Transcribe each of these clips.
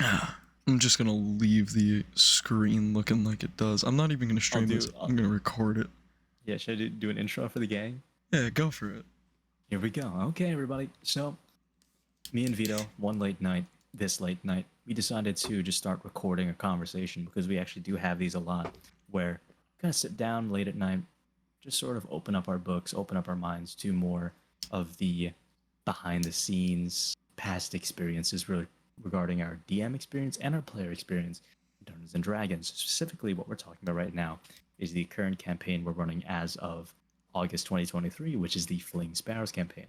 I'm just gonna leave the screen looking like it does. I'm not even gonna stream this. I'm gonna record it. Yeah, should I do an intro for the gang? Yeah, go for it. Here we go. Okay, everybody. So, me and Vito, this late night, we decided to just start recording a conversation because we actually do have these a lot where we kind of sit down late at night, just sort of open up our books, open up our minds to more of the behind the scenes past experiences regarding our DM experience and our player experience in Dungeons and Dragons. Specifically, what we're talking about right now is the current campaign we're running as of August 2023, which is the Fleeing Sparrows campaign.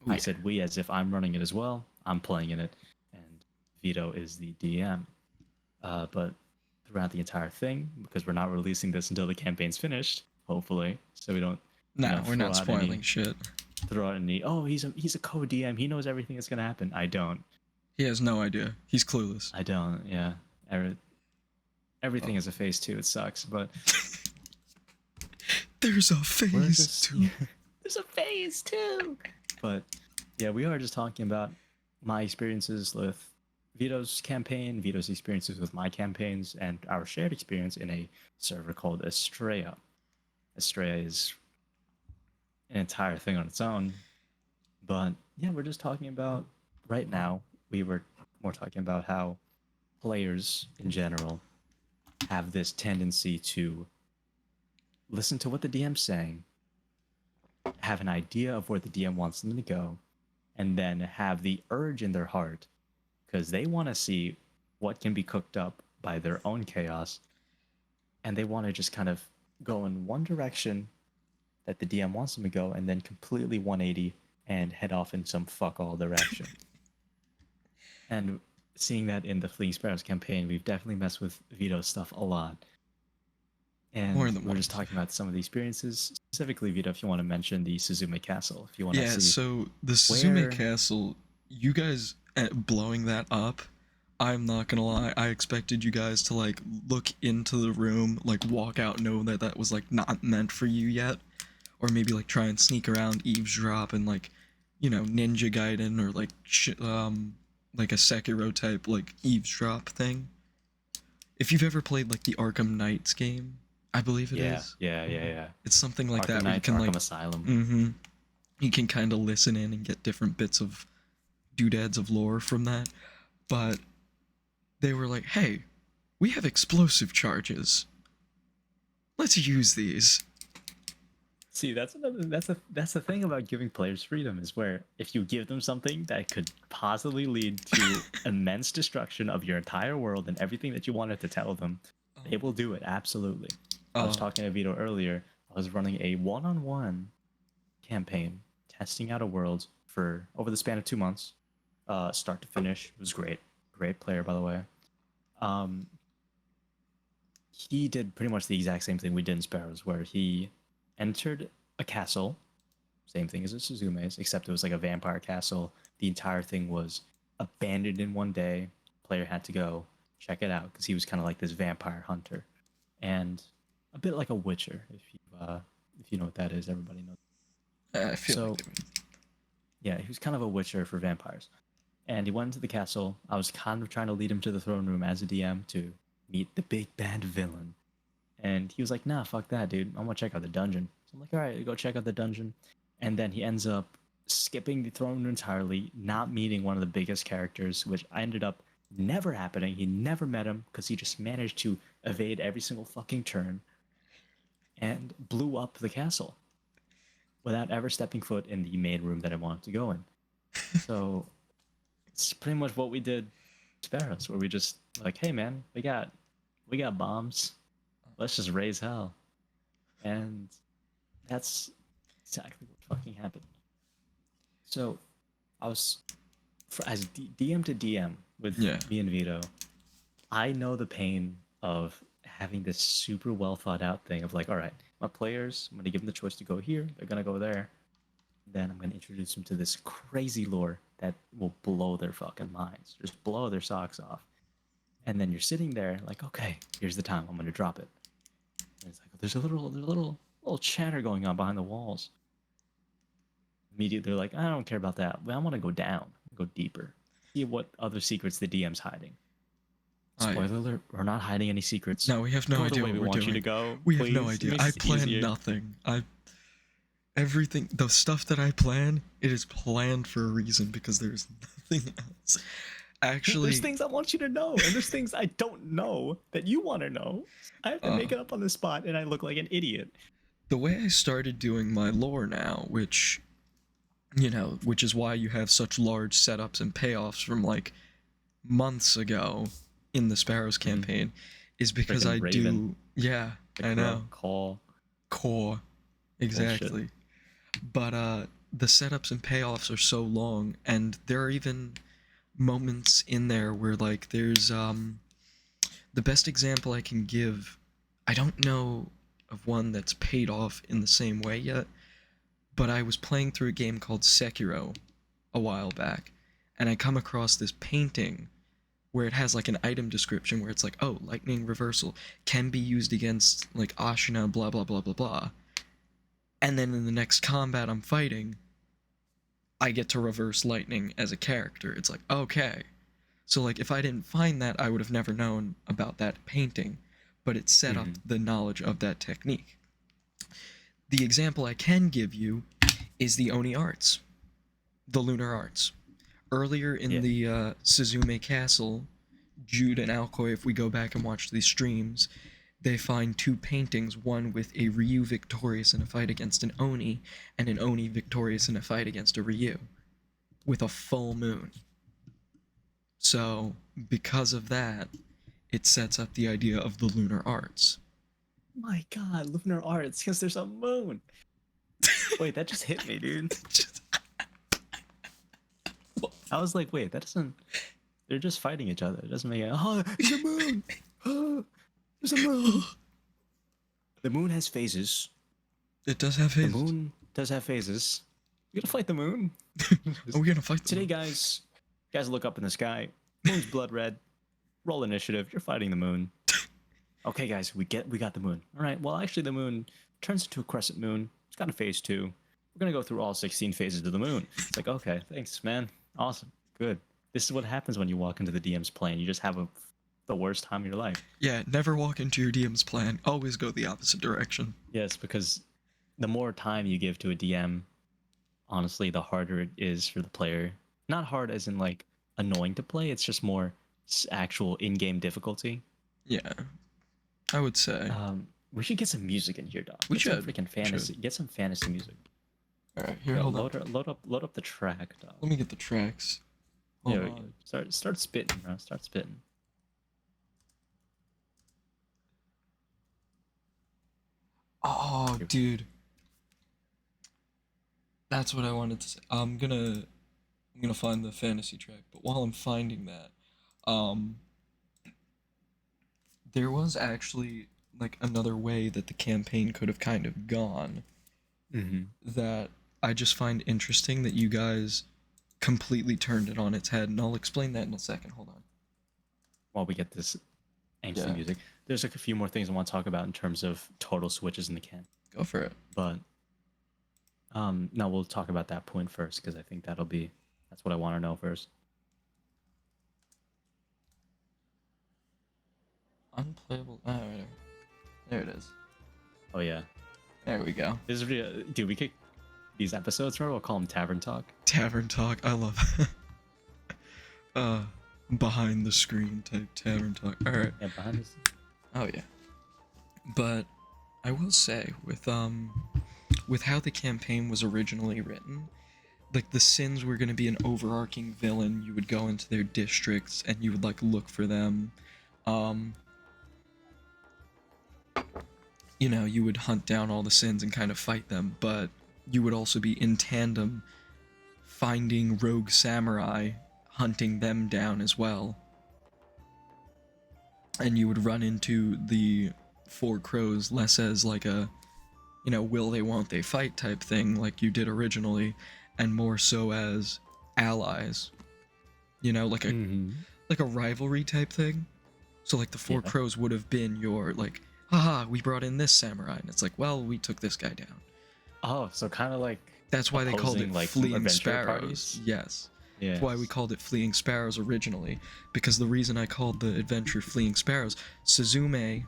Ooh, I said we as if I'm running it as well. I'm playing in it, and Vito is the DM. But throughout the entire thing, because we're not releasing this until the campaign's finished, hopefully, so we don't. No, we're not spoiling shit. Throw out any. Oh, he's a co-DM. He knows everything that's gonna happen. I don't. He has no idea. He's clueless. I don't. Yeah. Everything is a phase 2. It sucks, but there's a phase 2. There's a phase 2. But yeah, we are just talking about my experiences with Vito's campaign, Vito's experiences with my campaigns, and our shared experience in a server called Estrella. Estrella is an entire thing on its own. But yeah, we're just talking about right now. We were more talking about how players in general have this tendency to listen to what the DM's saying, have an idea of where the DM wants them to go, and then have the urge in their heart because they want to see what can be cooked up by their own chaos, and they want to just kind of go in one direction that the DM wants them to go, and then completely 180 and head off in some fuck all direction. And seeing that in the Fleeing Sparrows campaign, we've definitely messed with Vito's stuff a lot. And we're just talking about some of the experiences. Specifically, Vito, if you want to mention the Suzume Castle, if you want to see. So the Suzume Castle, you guys blowing that up, I'm not gonna lie, I expected you guys to like look into the room, like walk out, know that that was like not meant for you yet, or maybe like try and sneak around, eavesdrop, and like, you know, Ninja Gaiden or like a Sekiro type like eavesdrop thing. If you've ever played like the Arkham Knights game, I believe it is. Yeah. It's something like Arkham that. Knights, where you can Arkham like Asylum. You can kind of listen in and get different bits of doodads of lore from that. But they were like, "Hey, we have explosive charges. Let's use these." See, that's the thing about giving players freedom is where if you give them something that could possibly lead to immense destruction of your entire world and everything that you wanted to tell them, they will do it. Absolutely. I was talking to Vito earlier. I was running a one-on-one campaign, testing out a world for over the span of 2 months, start to finish. It was great. Great player, by the way. He did pretty much the exact same thing we did in Sparrows, where he entered a castle, same thing as a Suzume's, except it was like a vampire castle. The entire thing was abandoned in one day. Player had to go check it out because he was kind of like this vampire hunter, and a bit like a witcher. If you know what that is, everybody knows. I feel so. Like yeah, he was kind of a witcher for vampires, and he went into the castle. I was kind of trying to lead him to the throne room as a DM to meet the big bad villain. And he was like, nah, fuck that, dude. I want to check out the dungeon. So I'm like, all right, go check out the dungeon. And then he ends up skipping the throne room entirely, not meeting one of the biggest characters, which I ended up never happening. He never met him because he just managed to evade every single fucking turn and blew up the castle without ever stepping foot in the main room that I wanted to go in. So it's pretty much what we did Sparrows, where we just like, hey man, we got bombs. Let's just raise hell. And that's exactly what fucking happened. So I was, as DM to DM with me and Vito, I know the pain of having this super well thought out thing of like, all right, my players, I'm going to give them the choice to go here. They're going to go there. Then I'm going to introduce them to this crazy lore that will blow their fucking minds. Just blow their socks off. And then you're sitting there like, okay, here's the time. I'm going to drop it. And it's like there's a little chatter going on behind the walls. Immediately, they're like, I don't care about that. But I want to go down, go deeper, see what other secrets the DM's hiding. Spoiler alert, we're not hiding any secrets. No, we have no Go idea the way what we we're want doing. you to go. We have no Please. idea. It I makes it plan easier. nothing. Everything, the stuff that I plan, it is planned for a reason because there's nothing else. Actually, There's things I want you to know, and there's things I don't know that you want to know. I have to make it up on the spot, and I look like an idiot. the way I started doing my lore now, which, you know, which is why you have such large setups and payoffs from like months ago in the Sparrows campaign, is because Frickin' I Raven. do. Yeah, I know. Call. Core, exactly. But the setups and payoffs are so long, and there are even moments in there where like there's the best example I can give, I don't know of one that's paid off in the same way yet, but I was playing through a game called Sekiro a while back, and I come across this painting where it has like an item description where it's like, oh, lightning reversal can be used against like Ashina, blah blah blah blah blah. And then in the next combat I'm fighting, I get to reverse lightning as a character. It's like, okay. So like if I didn't find that, I would have never known about that painting, but it set up the knowledge of that technique. The example I can give you is the Oni arts, the lunar arts. Earlier in the Suzume Castle, Jude and Alcoy, if we go back and watch these streams, they find two paintings, one with a Ryu victorious in a fight against an Oni, and an Oni victorious in a fight against a Ryu, with a full moon. So, because of that, it sets up the idea of the lunar arts. My god, lunar arts, because there's a moon. Wait, that just hit me, dude. I was like, wait, that doesn't... They're just fighting each other. It doesn't make it... Oh, there's a moon! Oh, there's a moon! The moon has phases. It does have phases. The moon does have phases. We gotta fight the moon. Are we gonna fight today, guys? Guys, look up in the sky. Moon's blood red. Roll initiative. You're fighting the moon. Okay, guys, we got the moon. All right. Well, actually, the moon turns into a crescent moon. It's got a phase 2. We're gonna go through all 16 phases of the moon. It's like, okay, thanks, man. Awesome. Good. This is what happens when you walk into the DM's plan. You just have the worst time of your life. Yeah, never walk into your DM's plan. Always go the opposite direction. Yes, because the more time you give to a DM, honestly, the harder it is for the player. Not hard as in like annoying to play. It's just more actual in-game difficulty. Yeah, I would say. We should get some music in here, dog. We should. Freaking fantasy. Get some fantasy music. All right, here, hold on. Load up the track, dog. Let me get the tracks. Hold on. Start spitting, bro. Start spitting. Oh, dude. That's what I wanted to say. I'm gonna find the fantasy track, but while I'm finding that, there was actually like another way that the campaign could have kind of gone. That I just find interesting that you guys completely turned it on its head, and I'll explain that in a second. Hold on. While we get this angsty music, there's like a few more things I want to talk about in terms of total switches in the can. Go for it. But no, we'll talk about that point first because I think that's what I want to know first. Unplayable. Oh, right. There it is. Oh yeah. There we go. This is dude. We kick these episodes. Remember, we'll call them Tavern Talk. Tavern Talk. I love. Behind the screen type Tavern Talk. All right. Yeah, behind us. Oh yeah. But I will say with how the campaign was originally written, like the Sins were going to be an overarching villain. You would go into their districts and you would like look for them. You know, you would hunt down all the Sins and kind of fight them, but you would also be in tandem finding rogue samurai, hunting them down as well. And you would run into the Four Crows less as like a, you know, will they, won't they fight type thing like you did originally, and more so as allies. You know, like a rivalry type thing. So like the Four Crows would have been your like, haha, we brought in this samurai, and it's like, well, we took this guy down. Oh, so kind of like that's why they called it like Fleeing adventure Sparrows. parties? Yes. That's why we Yes. called it Fleeing Sparrows originally, because the reason I called the adventure Fleeing Sparrows, Suzume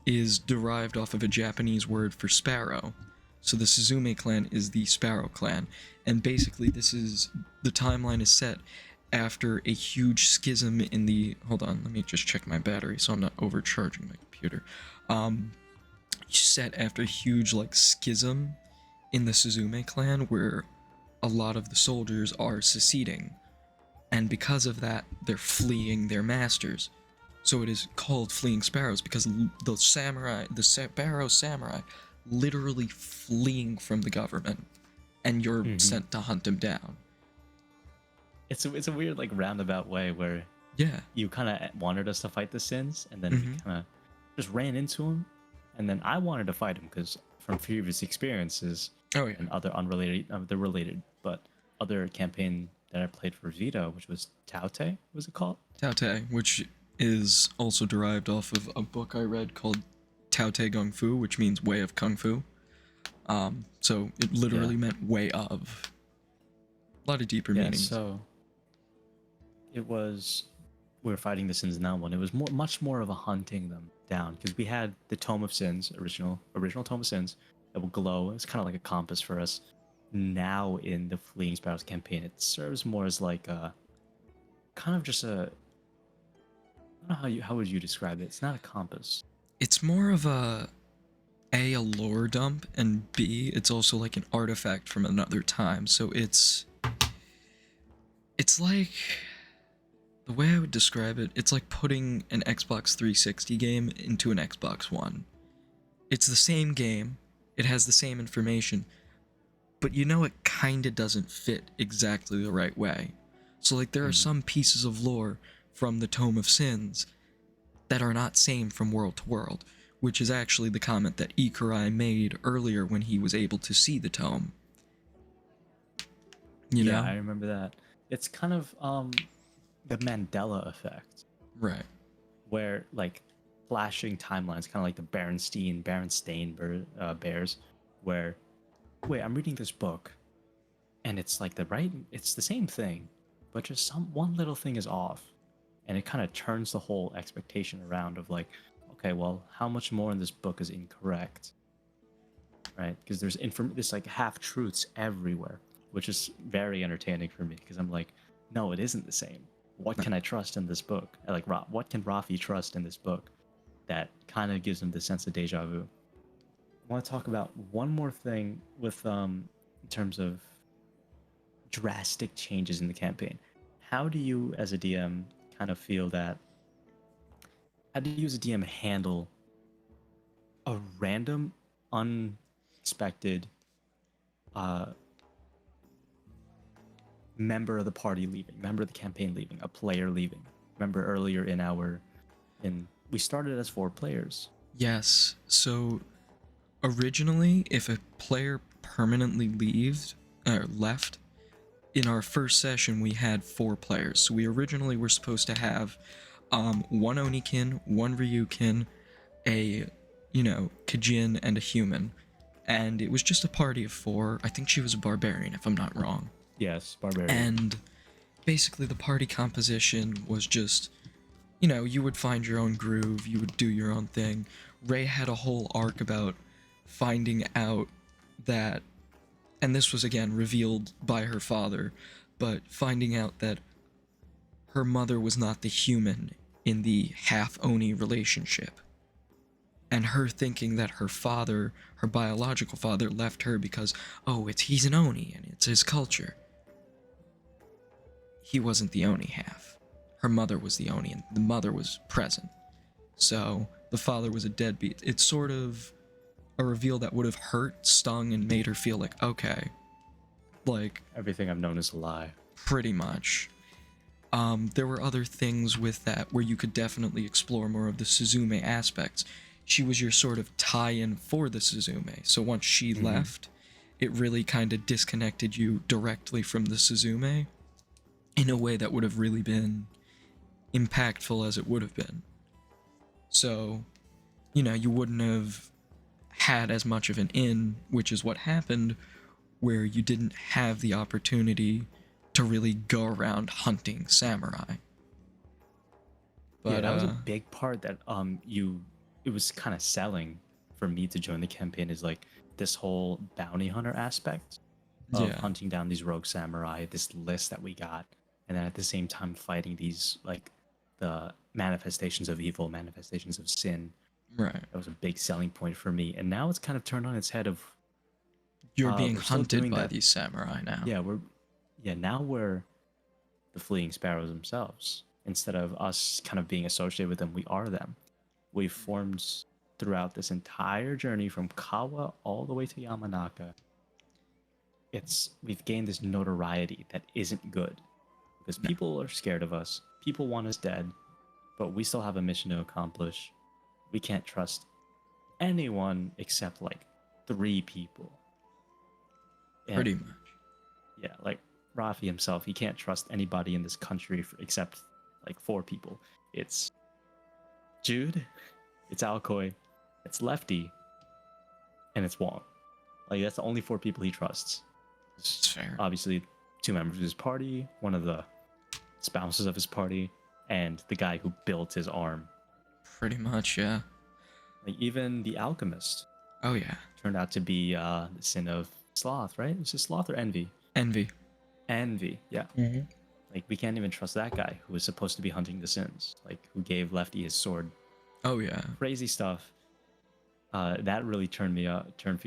is derived off of a Japanese word for sparrow. So the Suzume clan is the Sparrow clan, and basically the timeline is set after a huge schism in the, hold on, let me just check my battery so I'm not overcharging my computer. Set after a huge like schism in the Suzume clan where a lot of the soldiers are seceding, and because of that they're fleeing their masters. So it is called Fleeing Sparrows because the Sparrow samurai, literally fleeing from the government, and you're Hmm. sent to hunt them down. It's a weird like roundabout way where Yeah. you kind of wanted us to fight the Sins, and then we Mm-hmm. kind of just ran into him, and then I wanted to fight him because from previous experiences Oh yeah. and other unrelated, they're related, but other campaign that I played for Vita, which was Taute, was it called? Tao Te, which is also derived off of a book I read called Tao Te Kung Fu, which means way of kung fu. So it Yeah, literally meant way of. A lot of deeper yeah. meanings. So it was we were fighting the Sins in that one. It was much more of a hunting them down because we had the Tome of Sins, original Tome of Sins that will glow. It's kind of like a compass for us. Now in the Fleeing Sparrows campaign, it serves more as like a kind of just a. I don't know how would you describe it? It's not a compass. It's more of a lore dump, and B, it's also like an artifact from another time. So it's like, the way I would describe it, it's like putting an Xbox 360 game into an Xbox One. It's the same game, it has the same information, but you know it kinda doesn't fit exactly the right way. So like there are Mm-hmm. some pieces of lore from the Tome of Sins that are not same from world to world, which is actually the comment that Ikurai made earlier when he was able to see the tome. You Yeah, know? I remember that. It's kind of the Mandela effect, Right. where like flashing timelines, kind of like the Berenstain Bears, where wait, I'm reading this book, and it's the same thing, but just some one little thing is off, and it kind of turns the whole expectation around of like, okay, well, how much more in this book is incorrect, right? Because this like half truths everywhere, which is very entertaining for me because I'm like, no, it isn't the same. What Right. can I trust in this book? Like, what can Rafi trust in this book that kind of gives him the sense of deja vu? I want to talk about one more thing with in terms of drastic changes in the campaign. How do you, as a DM, kind of feel that? How do you, as a DM, handle a random, unexpected uh, member of the party leaving, member of the campaign leaving, a player leaving? Remember earlier in we started as 4 players. Yes. So originally, if a player permanently left, in our first session we had 4 players. So we originally were supposed to have one Onikin, one Ryukin, a Kajin, and a human. And it was just a party of 4. I think she was a barbarian, if I'm not wrong. Yes, barbarian. And basically the party composition was just, you would find your own groove, you would do your own thing. Ray had a whole arc about finding out that, and this was again revealed by her father, but finding out that her mother was not the human in the half Oni relationship. And her thinking that her father, her biological father, left her because, oh, he's an Oni and it's his culture. He wasn't the Oni half. Her mother was the Oni, and the mother was present. So the father was a deadbeat. It's sort of a reveal that would have hurt, stung, and made her feel like, okay, like, Everything I've known is a lie. pretty much. There were other things with that where you could definitely explore more of the Suzume aspects. She was your sort of tie-in for the Suzume. So once she left, it really kind of disconnected you directly from the Suzume in a way that would have really been impactful as it would have been. So, you wouldn't have had as much of an in, which is what happened, where you didn't have the opportunity to really go around hunting samurai. But yeah, that was a big part that it was kind of selling for me to join the campaign, is like this whole bounty hunter aspect of yeah, hunting down these rogue samurai, this list that we got, and then at the same time fighting these like the manifestations of evil, manifestations of sin. right. That was a big selling point for me. And now it's kind of turned on its head of You're being we're still hunted doing by that. these samurai now. Yeah, now we're the fleeing sparrows themselves. Instead of us kind of being associated with them, we are them. We've formed throughout this entire journey from Kawa all the way to Yamanaka. We've gained this notoriety that isn't good because people are scared of us. People want us dead, but we still have a mission to accomplish. We can't trust anyone except like 3 people. And Pretty much. yeah, like Rafi himself, he can't trust anybody in this country except like 4 people. It's Jude, it's Alcoy, it's Lefty, and it's Wong. Like that's the only 4 people he trusts. It's fair. Obviously, 2 members of his party, one of the spouses of his party, and the guy who built his arm. Pretty much, yeah. Like even the alchemist Oh yeah. turned out to be the sin of sloth, right? Was it sloth or envy? Envy. Envy, yeah. Mm-hmm. Like we can't even trust that guy who was supposed to be hunting the sins, like who gave Lefty his sword. Oh yeah. Crazy stuff. That really turned me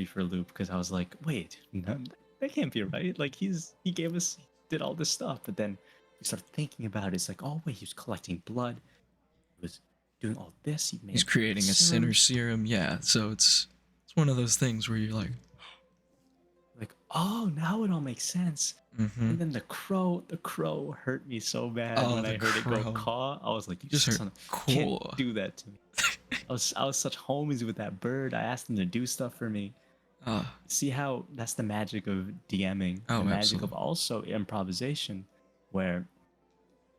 for a loop because I was like, wait, no, that can't be right. Like he did all this stuff, but then you start thinking about it. It's like, oh wait, he was collecting blood. He was doing all this. He's creating a sinner serum. Yeah. So it's one of those things where you're like, oh, now it all makes sense. mm-hmm. And then the crow hurt me so bad when I heard it go caw. I was like, you just son of, can't do that to me. I was such homies with that bird. I asked him to do stuff for me. See how that's the magic of DMing, the magic absolutely. of also improvisation, where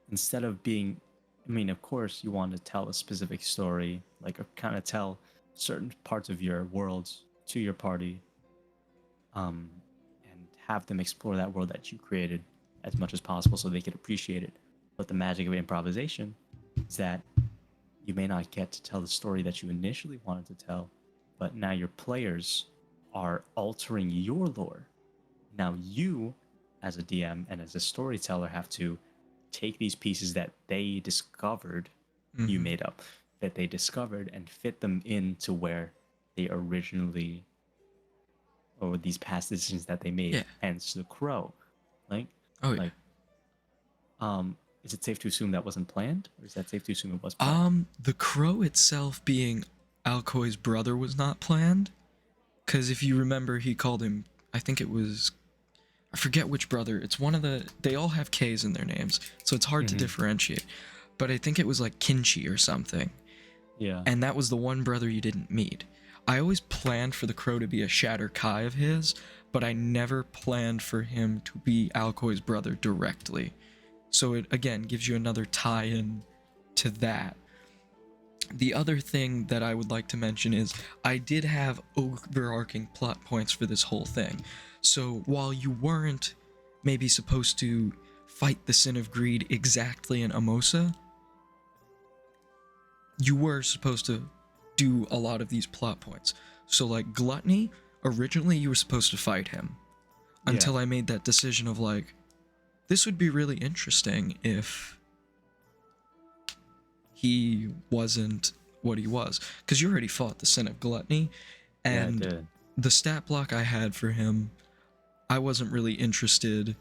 instead of being, I mean, of course you want to tell a specific story, like kind of tell certain parts of your worlds to your party, and have them explore that world that you created as much as possible so they could appreciate it. But the magic of improvisation is that you may not get to tell the story that you initially wanted to tell, but now your players are altering your lore. Now you, as a DM and as a storyteller, have to take these pieces that they discovered, you made up, that they discovered, and fit them into where they originally, or these past decisions that they made. Hence the crow. Like, is it safe to assume that wasn't planned, or is that safe to assume it was planned? The crow itself being Alcoy's brother was not planned, because if you remember, he called him, I think it was, I forget which brother. It's one of they all have K's in their names, so it's hard to differentiate. But I think it was like Kinchi or something. Yeah. And that was the one brother you didn't meet. I always planned for the crow to be a Shatter Kai of his, but I never planned for him to be Alcoy's brother directly. So it, again, gives you another tie-in to that. The other thing that I would like to mention is I did have overarching plot points for this whole thing. So while you weren't maybe supposed to fight the Sin of Greed exactly in Amosa, you were supposed to do a lot of these plot points. So like Gluttony, originally you were supposed to fight him. Until I made that decision of like, this would be really interesting if he wasn't what he was. Because you already fought the Sin of Gluttony, and the stat block I had for him, I wasn't really interested,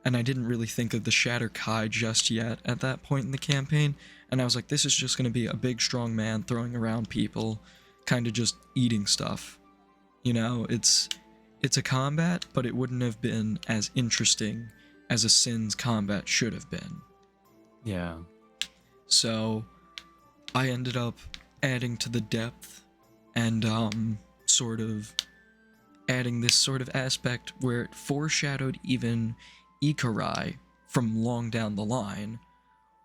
and I didn't really think of the Shatter Kai just yet at that point in the campaign, and I was like, this is just going to be a big strong man throwing around people, kind of just eating stuff. You know, it's a combat, but it wouldn't have been as interesting as a Sin's combat should have been. Yeah. So I ended up adding to the depth and sort of adding this sort of aspect where it foreshadowed even Ikarai from long down the line,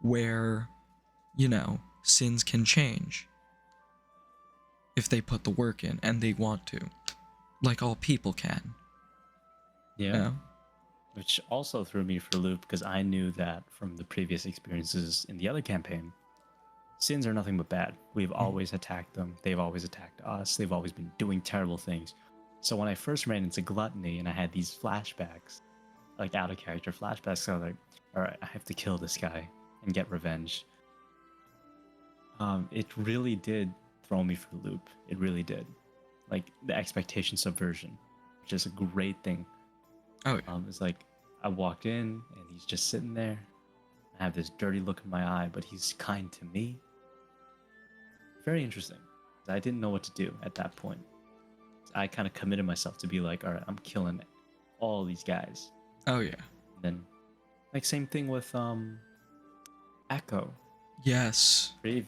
where, you know, Sins can change if they put the work in and they want to, like all people can. Yeah. You know? which also threw me for a loop because I knew that from the previous experiences in the other campaign, sins are nothing but bad. We've always attacked them. They've always attacked us. They've always been doing terrible things. So when I first ran into Gluttony and I had these flashbacks, like out of character flashbacks, so I was like, all right, I have to kill this guy and get revenge. It really did throw me for the loop. It really did. Like the expectation subversion, which is a great thing. Oh yeah. It's like I walked in and he's just sitting there. I have this dirty look in my eye, but he's kind to me. Very interesting. I didn't know what to do at that point. I kind of committed myself to be like, all right, I'm killing all these guys. Oh yeah. And then, like, same thing with Echo. Yes. Very,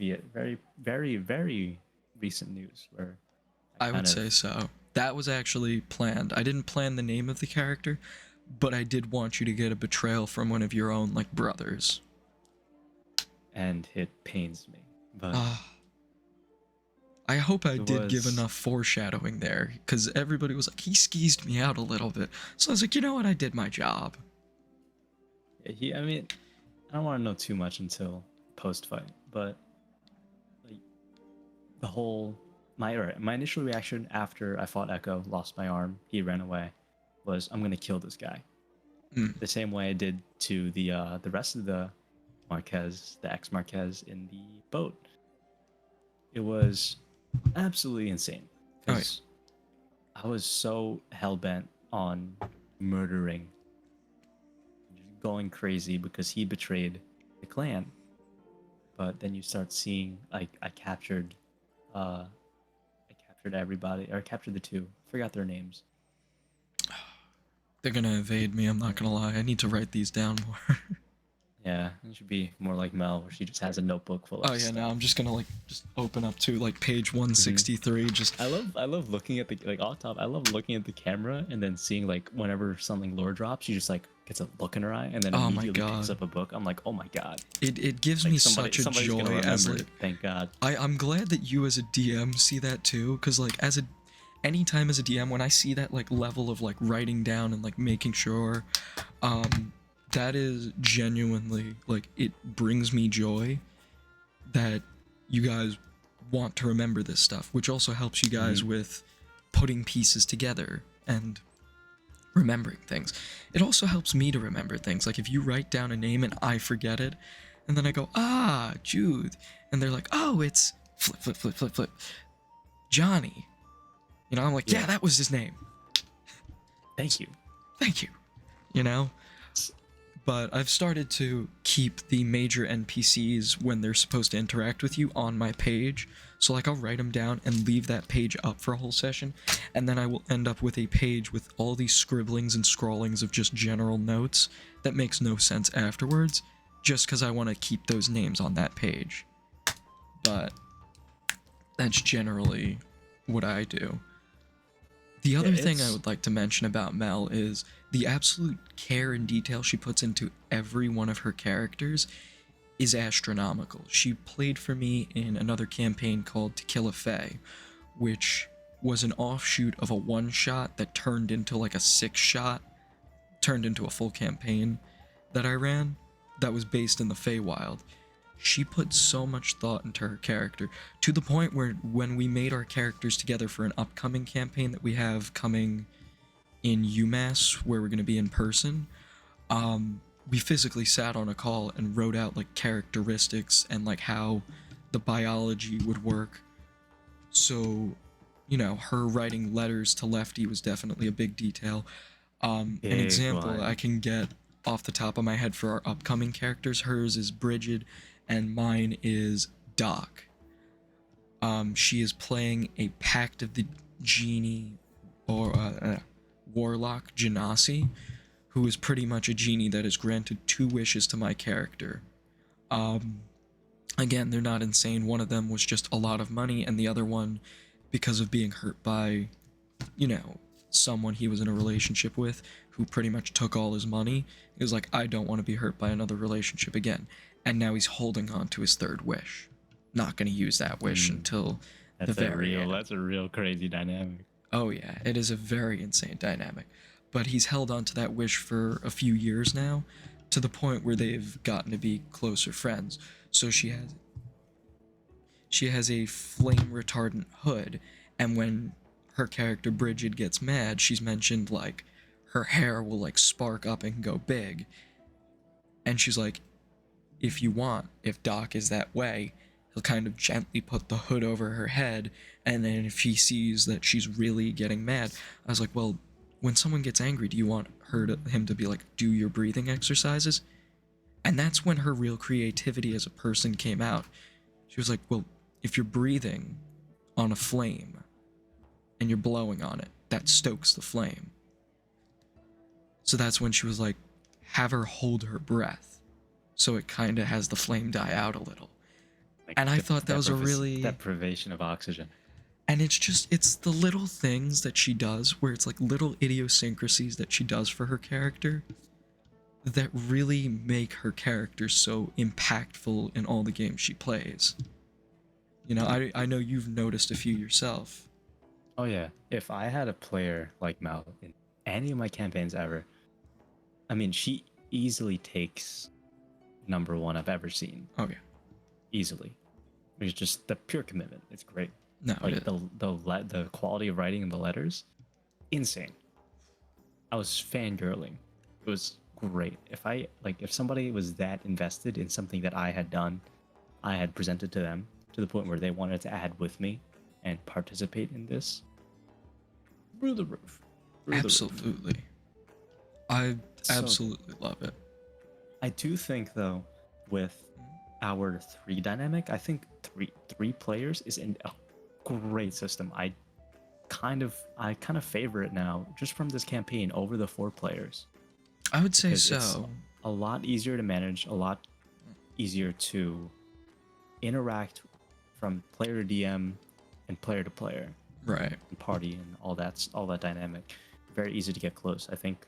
very, very recent news where I would say so. That was actually planned. I didn't plan the name of the character, but I did want you to get a betrayal from one of your own, like, brothers. And it pains me. But I hope I did give enough foreshadowing there, because everybody was like, he skeezed me out a little bit. So I was like, you know what? I did my job. I mean, I don't want to know too much until post-fight, but like the whole my initial reaction after I fought Echo, lost my arm, he ran away, was I'm gonna kill this guy. The same way I did to the rest of the Marquez, the ex Marquez in the boat. It was absolutely insane because I was so hell-bent on murdering, going crazy because he betrayed the clan. But then you start seeing I captured everybody, or I captured the two. I forgot their names. They're gonna evade me, I'm not gonna lie. I need to write these down more. Yeah, it should be more like Mel, where she just has a notebook full of stuff. No, I'm just gonna just open up to like page 163. Just I love looking at the off top. I love looking at the camera and then seeing like whenever something lore drops, she just like gets a look in her eye and then immediately picks up a book. I'm like, oh my god. It gives me such a joy as like, thank God. I'm glad that you as a DM see that too, because like anytime as a DM when I see that like level of like writing down and like making sure, that is genuinely like, it brings me joy that you guys want to remember this stuff, which also helps you guys with putting pieces together and remembering things. It also helps me to remember things. Like if you write down a name and I forget it, and then I go, Jude, and they're like, oh, it's flip, Johnny. You know, I'm like, yeah, that was his name. Thank you. You know? But I've started to keep the major NPCs when they're supposed to interact with you on my page. So like I'll write them down and leave that page up for a whole session, and then I will end up with a page with all these scribblings and scrawlings of just general notes that makes no sense afterwards, just because I want to keep those names on that page. But that's generally what I do. The other thing I would like to mention about Mel is the absolute care and detail she puts into every one of her characters is astronomical. She played for me in another campaign called To Kill a Fae, which was an offshoot of a one-shot that turned into like a six-shot, turned into a full campaign that I ran that was based in the Feywild. She put so much thought into her character, to the point where when we made our characters together for an upcoming campaign that we have coming in UMass, where we're going to be in person, we physically sat on a call and wrote out like characteristics and like how the biology would work. So, you know, her writing letters to Lefty was definitely a big detail. An example I can get off the top of my head for our upcoming characters, hers is Bridget and mine is Doc. She is playing a Pact of the Genie, or Warlock Genasi, who is pretty much a genie that has granted 2 wishes to my character. Again, they're not insane. One of them was just a lot of money, and the other one, because of being hurt by, you know, someone he was in a relationship with, who pretty much took all his money. He was like, I don't want to be hurt by another relationship again. And now he's holding on to his 3rd wish. Not going to use that wish until the very end. That's a real crazy dynamic. Oh yeah, it is a very insane dynamic. but he's held on to that wish for a few years now, to the point where they've gotten to be closer friends. So she has a flame retardant hood, and when her character Bridget gets mad, she's mentioned like her hair will like spark up and go big. And she's like, if you want, if Doc is that way, he'll kind of gently put the hood over her head, and then if he sees that she's really getting mad, I was like, well, when someone gets angry, do you want him to be like, do your breathing exercises? And that's when her real creativity as a person came out. She was like, well, if you're breathing on a flame and you're blowing on it, that stokes the flame. So that's when she was like, have her hold her breath so it kind of has the flame die out a little. Like And I thought that was a really... deprivation of oxygen. And it's the little things that she does, where it's like little idiosyncrasies that she does for her character that really make her character so impactful in all the games she plays. You know, I know you've noticed a few yourself. Oh yeah, if I had a player like Mel in any of my campaigns ever, I mean, she easily takes number one I've ever seen. Oh yeah. Easily. It's just the pure commitment. It's great. No, Like the quality of writing and the letters, insane. I was fangirling. It was great. If somebody was that invested in something that I had done, I had presented to them to the point where they wanted to add with me and participate in this, through the roof. absolutely. I absolutely love it. I do think though, with our 3 dynamic, I think three players is a great system. I kind of favor it now, just from this campaign, over the 4 players. I would say Because it's so. a lot easier to manage, a lot easier to interact from player to DM and player to player, Right. and party, and all that dynamic. Very easy to get close. I think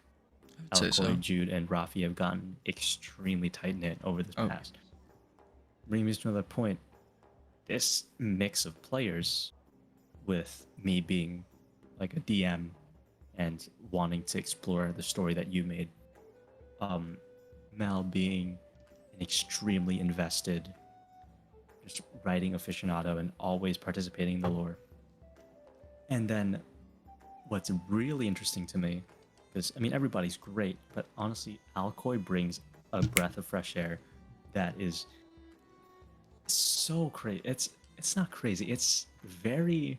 I would say Alcoy, so. Jude, and Rafi have gotten extremely tight knit over this Oh. past. Bringing me to another point, this mix of players, with me being like a DM and wanting to explore the story that you made, Mel being an extremely invested, just writing aficionado and always participating in the lore. And then what's really interesting to me, because I mean everybody's great, but honestly Alcoy brings a breath of fresh air that is so crazy. It's not crazy, it's very...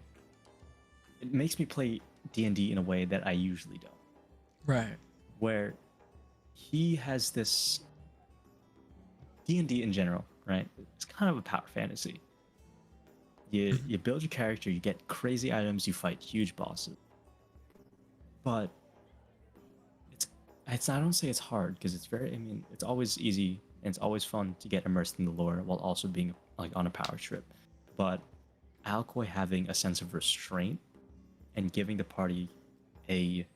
It makes me play D&D in a way that I usually don't, Right. where he has this... D&D in general, right? It's kind of a power fantasy. You build your character, you get crazy items, you fight huge bosses. But it's I don't say it's hard, because it's very... I mean, it's always easy and it's always fun to get immersed in the lore while also being like on a power trip. But Alcoy having a sense of restraint and giving the party a,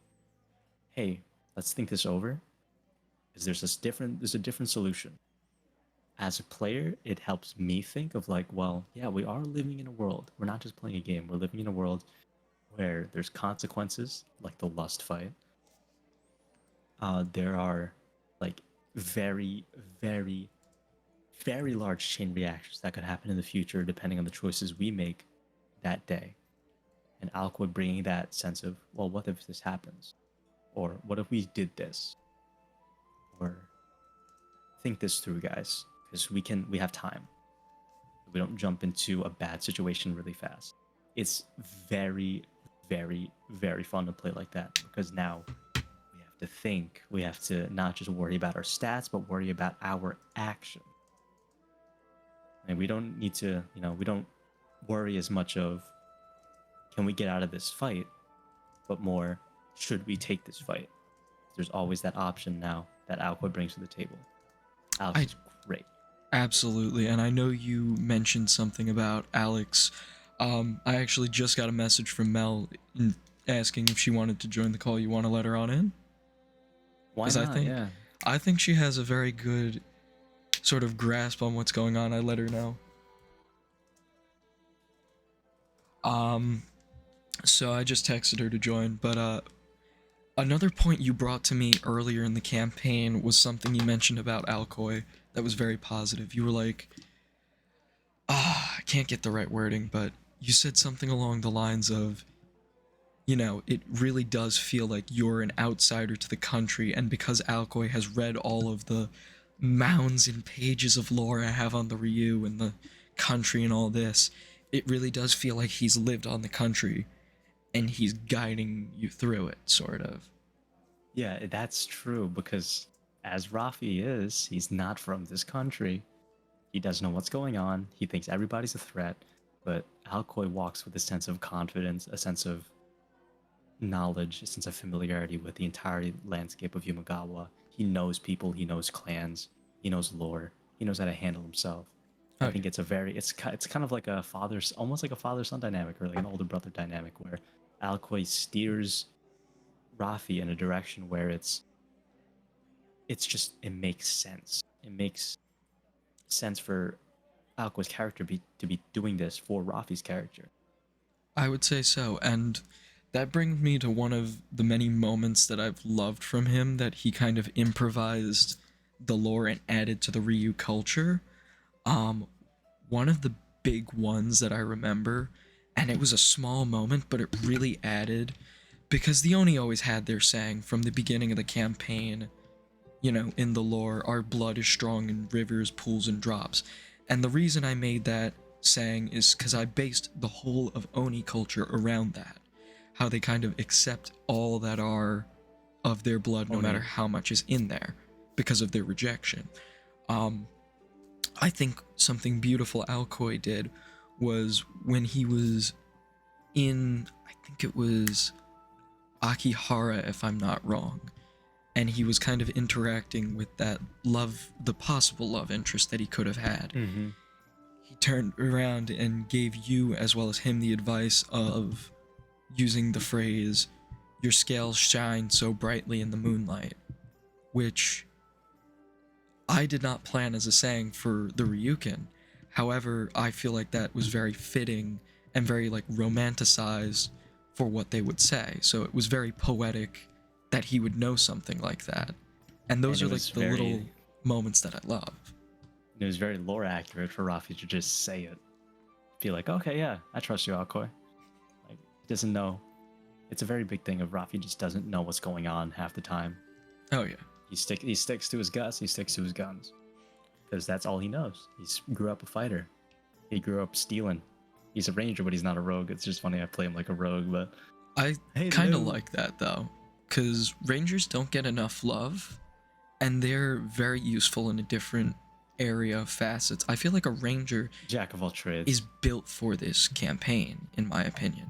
hey, let's think this over, because there's a different solution. As a player, it helps me think of like, well, yeah, we are living in a world. We're not just playing a game. We're living in a world where there's consequences, like the lust fight. There are like very, very, very large chain reactions that could happen in the future depending on the choices we make that day. And Alcoy bringing that sense of, well, what if this happens? Or what if we did this? Or think this through, guys, because we have time. We don't jump into a bad situation really fast. It's very, very, very fun to play like that, because now we have to think. We have to not just worry about our stats, but worry about our action. And we don't need to, we don't worry as much of, can we get out of this fight, but more, should we take this fight? There's always that option now that Alcoy brings to the table. Alex is great. Absolutely, and I know you mentioned something about Alex. I actually just got a message from Mel asking if she wanted to join the call. You want to let her on in? Why not? I think she has a very good sort of grasp on what's going on. I let her know. So I just texted her to join, but Another point you brought to me earlier in the campaign was something you mentioned about Alcoy that was very positive. You were like, I can't get the right wording, but you said something along the lines of, it really does feel like you're an outsider to the country, and because Alcoy has read all of the mounds and pages of lore I have on the Ryu and the country and all this, it really does feel like he's lived on the country and he's guiding you through it, sort of. Yeah, that's true because as Rafi is, he's not from this country. He doesn't know what's going on. He thinks everybody's a threat, but Alcoy walks with a sense of confidence, a sense of knowledge, a sense of familiarity with the entire landscape of Yumagawa. He knows people, he knows clans, he knows lore, he knows how to handle himself. I think it's a very it's kind of like a father's almost like a father-son dynamic or like an older brother dynamic where Alcoy steers Rafi in a direction where it's just it makes sense. It makes sense for Alcoy's character to be doing this for Rafi's character. I would say so, and that brings me to one of the many moments that I've loved from him that he kind of improvised the lore and added to the Ryu culture. One of the big ones that I remember, and it was a small moment, but it really added, because the Oni always had their saying from the beginning of the campaign, in the lore, our blood is strong in rivers, pools, and drops. And the reason I made that saying is because I based the whole of Oni culture around that. How they kind of accept all that are of their blood, no matter how much is in there, because of their rejection. I think something beautiful Alcoy did was when he was in, I think it was Akihara, if I'm not wrong, and he was kind of interacting with that the possible love interest that he could have had. Mm-hmm. He turned around and gave you, as well as him, the advice of using the phrase, your scales shine so brightly in the moonlight, which I did not plan as a saying for the Ryukin. However, I feel like that was very fitting and very romanticized for what they would say. So it was very poetic that he would know something like that. And those are the little moments that I love. It was very lore accurate for Rafi to just say it. Be like, okay, yeah, I trust you, Alcoy. He doesn't know. It's a very big thing of Rafi just doesn't know what's going on half the time. Oh yeah. He sticks to his guts, he sticks to his guns. Because that's all he knows. He grew up a fighter. He grew up stealing. He's a ranger, but he's not a rogue. It's just funny I play him like a rogue, but I kind of like that though, because rangers don't get enough love, and they're very useful in a different area of facets. I feel like a ranger, jack of all trades, is built for this campaign, in my opinion,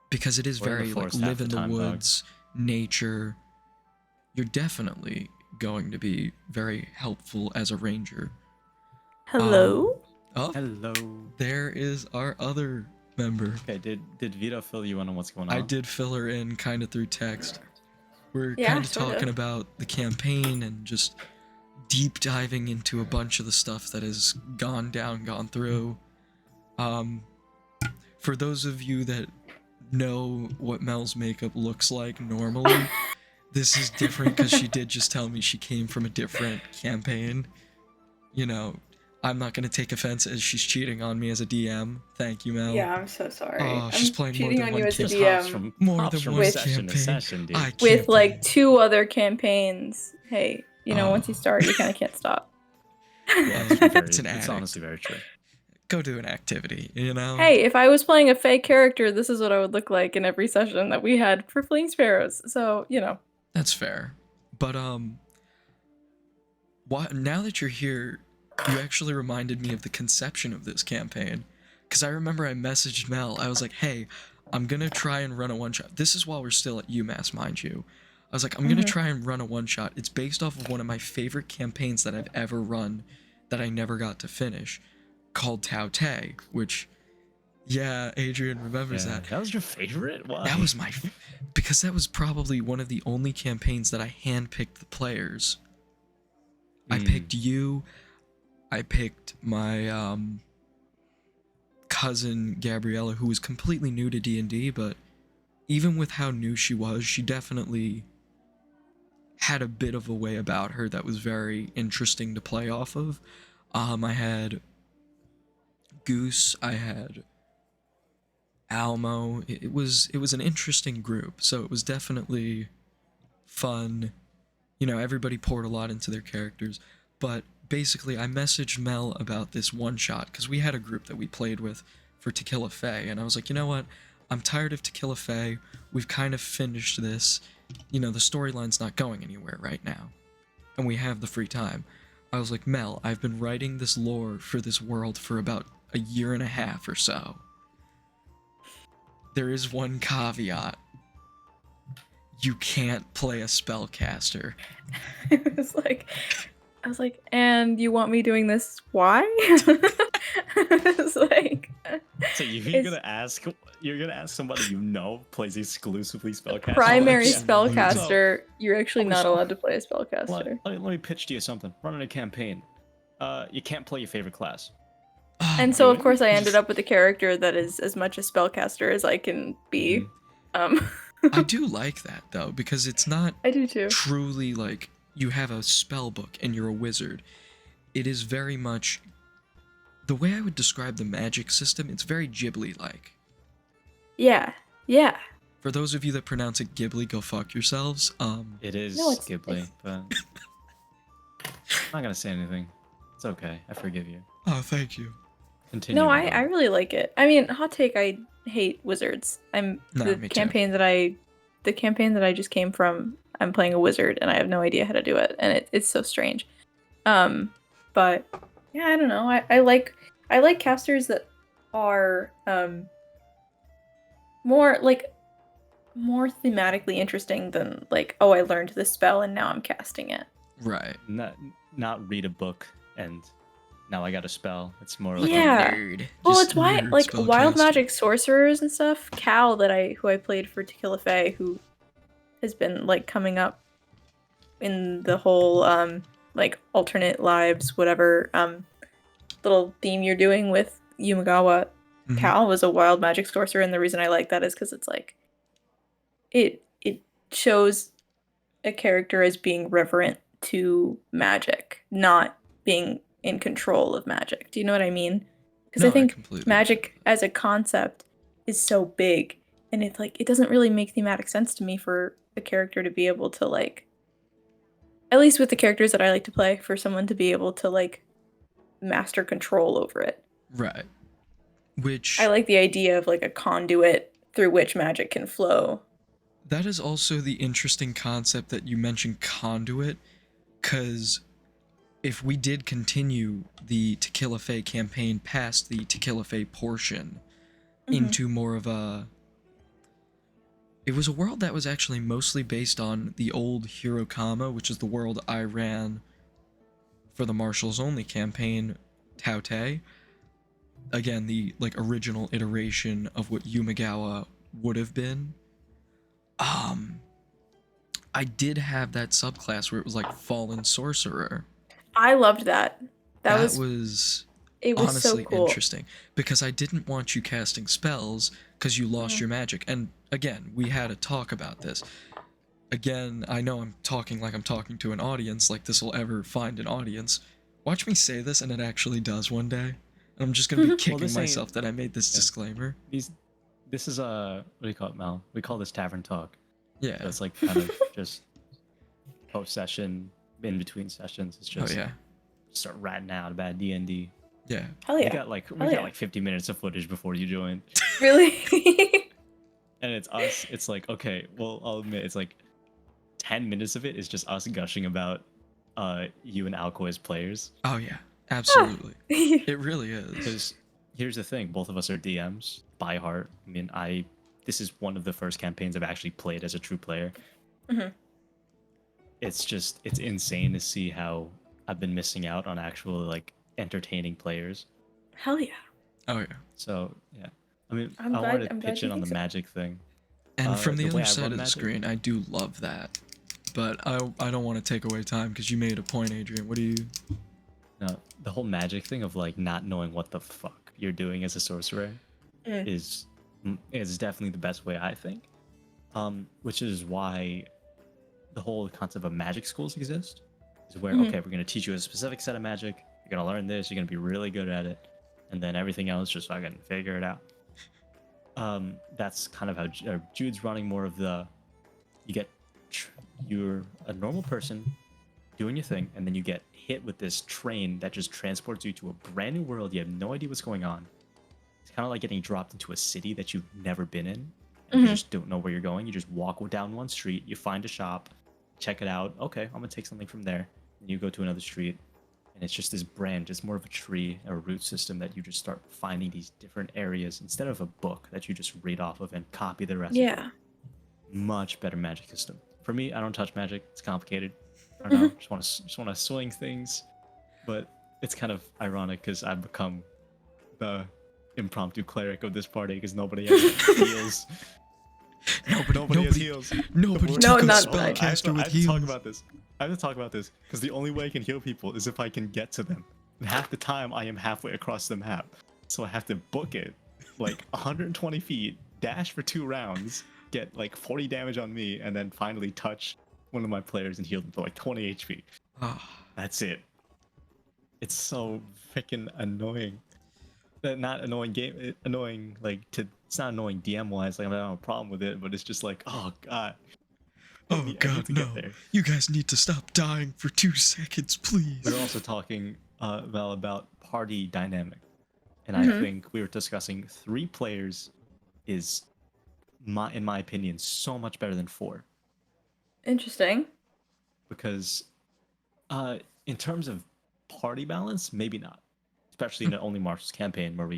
because it is very live in the woods, nature. You're definitely going to be very helpful as a ranger. Hello? Hello. There is our other member. Okay, did Vito fill you in on what's going on? I did fill her in kind of through text. We're kind of talking about the campaign and just deep diving into a bunch of the stuff that has gone through. For those of you that know what Mel's makeup looks like normally, this is different because she did just tell me she came from a different campaign. I'm not going to take offense as she's cheating on me as a DM. Thank you, Mel. Yeah, I'm so sorry. Oh, she's playing cheating more than on one you as a campaign. DM. More than one campaign. campaign. With 2 other campaigns. Hey, once you start, you kind of can't stop. Yeah, it's honestly very true. Go do an activity, Hey, if I was playing a fake character, this is what I would look like in every session that we had for Fleeing Sparrows. So, That's fair. But, now that you're here, you actually reminded me of the conception of this campaign. Because I remember I messaged Mel. I was like, hey, I'm going to try and run a one-shot. This is while we're still at UMass, mind you. I was like, I'm going to try and run a one-shot. It's based off of one of my favorite campaigns that I've ever run that I never got to finish, called Tao Te, which, yeah, Adrian remembers that. That was your favorite? Why? That was because that was probably one of the only campaigns that I handpicked the players. I picked you. I picked my cousin Gabriella, who was completely new to D&D, but even with how new she was, she definitely had a bit of a way about her that was very interesting to play off of. I had Goose, I had Almo. It was an interesting group, so it was definitely fun. You know, everybody poured a lot into their characters, but basically I messaged Mel about this one shot because we had a group that we played with for Tequila Faye, and I was like, you know what? I'm tired of Tequila Faye. We've kind of finished this. You know, the storyline's not going anywhere right now, and we have the free time. I was like, Mel, I've been writing this lore for this world for about a year and a half or so. There is one caveat. You can't play a spellcaster. I was like, and you want me doing this? Why? It's like, So you're gonna ask somebody you know plays exclusively spellcaster. primary yeah. spellcaster. You're actually Oh, not so- allowed to play a spellcaster. Let me pitch to you something. Running a campaign. You can't play your favorite class. And so, of Really? course, I ended up with a character that is as much a spellcaster as I can be. I do like that though, because it's not I do too. truly like you have a spell book and you're a wizard. It is very much the way I would describe the magic system, it's very Ghibli like. Yeah, yeah. For those of you that pronounce it Ghibli, go fuck yourselves. It is No, it's- Ghibli, it's- but I'm not gonna say anything. It's okay. I forgive you. Oh, thank you. Continue. No, Mel. I really like it. I mean, hot take, I hate wizards. No, The me too. campaign that I just came from, I'm playing a wizard and I have no idea how to do it, and it's so strange. But yeah, I don't know. I like casters that are more thematically interesting than like, oh, I learned this spell and now I'm casting it. Right. Not read a book and now I got a spell. It's more like Yeah. Nerd. Well, Just it's why nerd like wild spellcaster. magic sorcerers and stuff. Cal who I played for Tequila Faye, who has been like coming up in the whole like alternate lives, whatever little theme you're doing with Yumagawa. Mhm. Cal was a wild magic sorcerer, and the reason I like that is because it's like it shows a character as being reverent to magic, not being in control of magic. Do you know what I mean? Because No, I think completely magic as a concept is so big, and it's like it doesn't really make thematic sense to me for a character to be able to like, at least with the characters that I like to play, for someone to be able to like master control over it. Right. Which I like the idea of like a conduit through which magic can flow. that is also the interesting concept that you mentioned, conduit, because if we did continue the Tequila Faye campaign past the Tequila Faye portion into more of a... It was a world that was actually mostly based on the old Hirokama, which is the world I ran for the Marshals Only campaign, Taute. Again, the like original iteration of what Yumagawa would have been. I did have that subclass where it was like Fallen Sorcerer. I loved that. That was it was honestly so cool. interesting because I didn't want you casting spells because you lost your magic. And again, we had a talk about this. Again, I know I'm talking like I'm talking to an audience, like this will ever find an audience. Watch me say this and it actually does one day. And I'm just gonna be kicking this ain't- myself that I made this Yeah. disclaimer. This is what do you call it, Mel? We call this Tavern Talk. Yeah. So it's like kind of just post session, in between sessions. It's Oh just yeah. start ratting out about D&D. Yeah. Hell We yeah. got like Hell yeah. 50 minutes of footage before you joined. Really? And it's us. It's like, okay, well, I'll admit, it's like 10 minutes of it is just us gushing about you and Alco as players. Oh yeah. Absolutely. It really is. Because here's the thing, both of us are DMs by heart. I mean, this is one of the first campaigns I've actually played as a true player. Mhm. It's insane to see how I've been missing out on actual like entertaining players. Hell yeah. Oh yeah. So yeah, I mean, I'm I glad- wanted to I'm glad pitch you in on the think so. magic thing. And from the the way other I side run of the Magic- screen, I do love that. But I don't want to take away time because you made a point, Adrian. What do you... No, the whole magic thing of like not knowing what the fuck you're doing as a sorcerer Mm. is definitely the best way I think. Which is why the whole concept of magic schools exist. Is where Mhm. okay, we're gonna teach you a specific set of magic. You're gonna learn this. You're gonna be really good at it, and then everything else just fucking figure it out. That's kind of how Jude's running more of the. You get, you're a normal person doing your thing, and then you get hit with this train that just transports you to a brand new world. You have no idea what's going on. It's kind of like getting dropped into a city that you've never been in, and you Mhm. just don't know where you're going. You just walk down one street, you find a shop, check it out. Okay, I'm gonna take something from there. And you go to another street, and it's just this branch. It's more of a tree, a root system that you just start finding these different areas instead of a book that you just read off of and copy the recipe. Yeah. Much better magic system. For me, I don't touch magic. It's complicated. I don't know. Just want to swing things, but it's kind of ironic because I've become the impromptu cleric of this party because nobody has heals. Nobody has heals. Nobody No, took a not spellcaster with I have to talk heals. about this. I have to talk about this because the only way I can heal people is if I can get to them. And half the time, I am halfway across the map, so I have to book it like 120 feet, dash for 2 rounds, get like 40 damage on me, and then finally touch one of my players and heal them for like 20 HP. Ah, That's it. It's so freaking annoying. Not annoying annoying like to. It's not annoying DM wise. Like I don't have a problem with it, but it's just like, oh god. I oh need god, to get no. there. You guys need to stop dying for 2 seconds, please. We're also talking about party dynamic, and Mhm. I think we were discussing 3 players is in my opinion so much better than 4 Interesting. because in terms of party balance, maybe not, especially in an only martials campaign where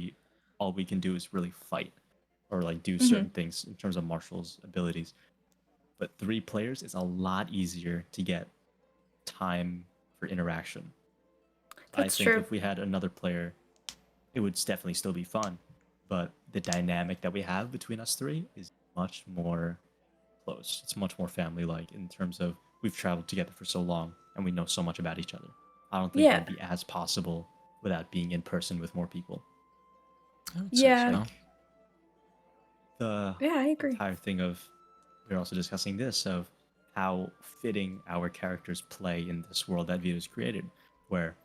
all we can do is really fight or like do certain things in terms of martials abilities. But 3 players is a lot easier to get time for interaction. That's I think true. if we had another player, it would definitely still be fun. But the dynamic that we have between us 3 is much more close. It's much more family-like in terms of we've traveled together for so long and we know so much about each other. I don't think Yeah. that'd be as possible without being in person with more people. I would say Yeah. so. Like, the Yeah, I agree. entire thing of we're also discussing this of how fitting our characters play in this world that Vito's created, where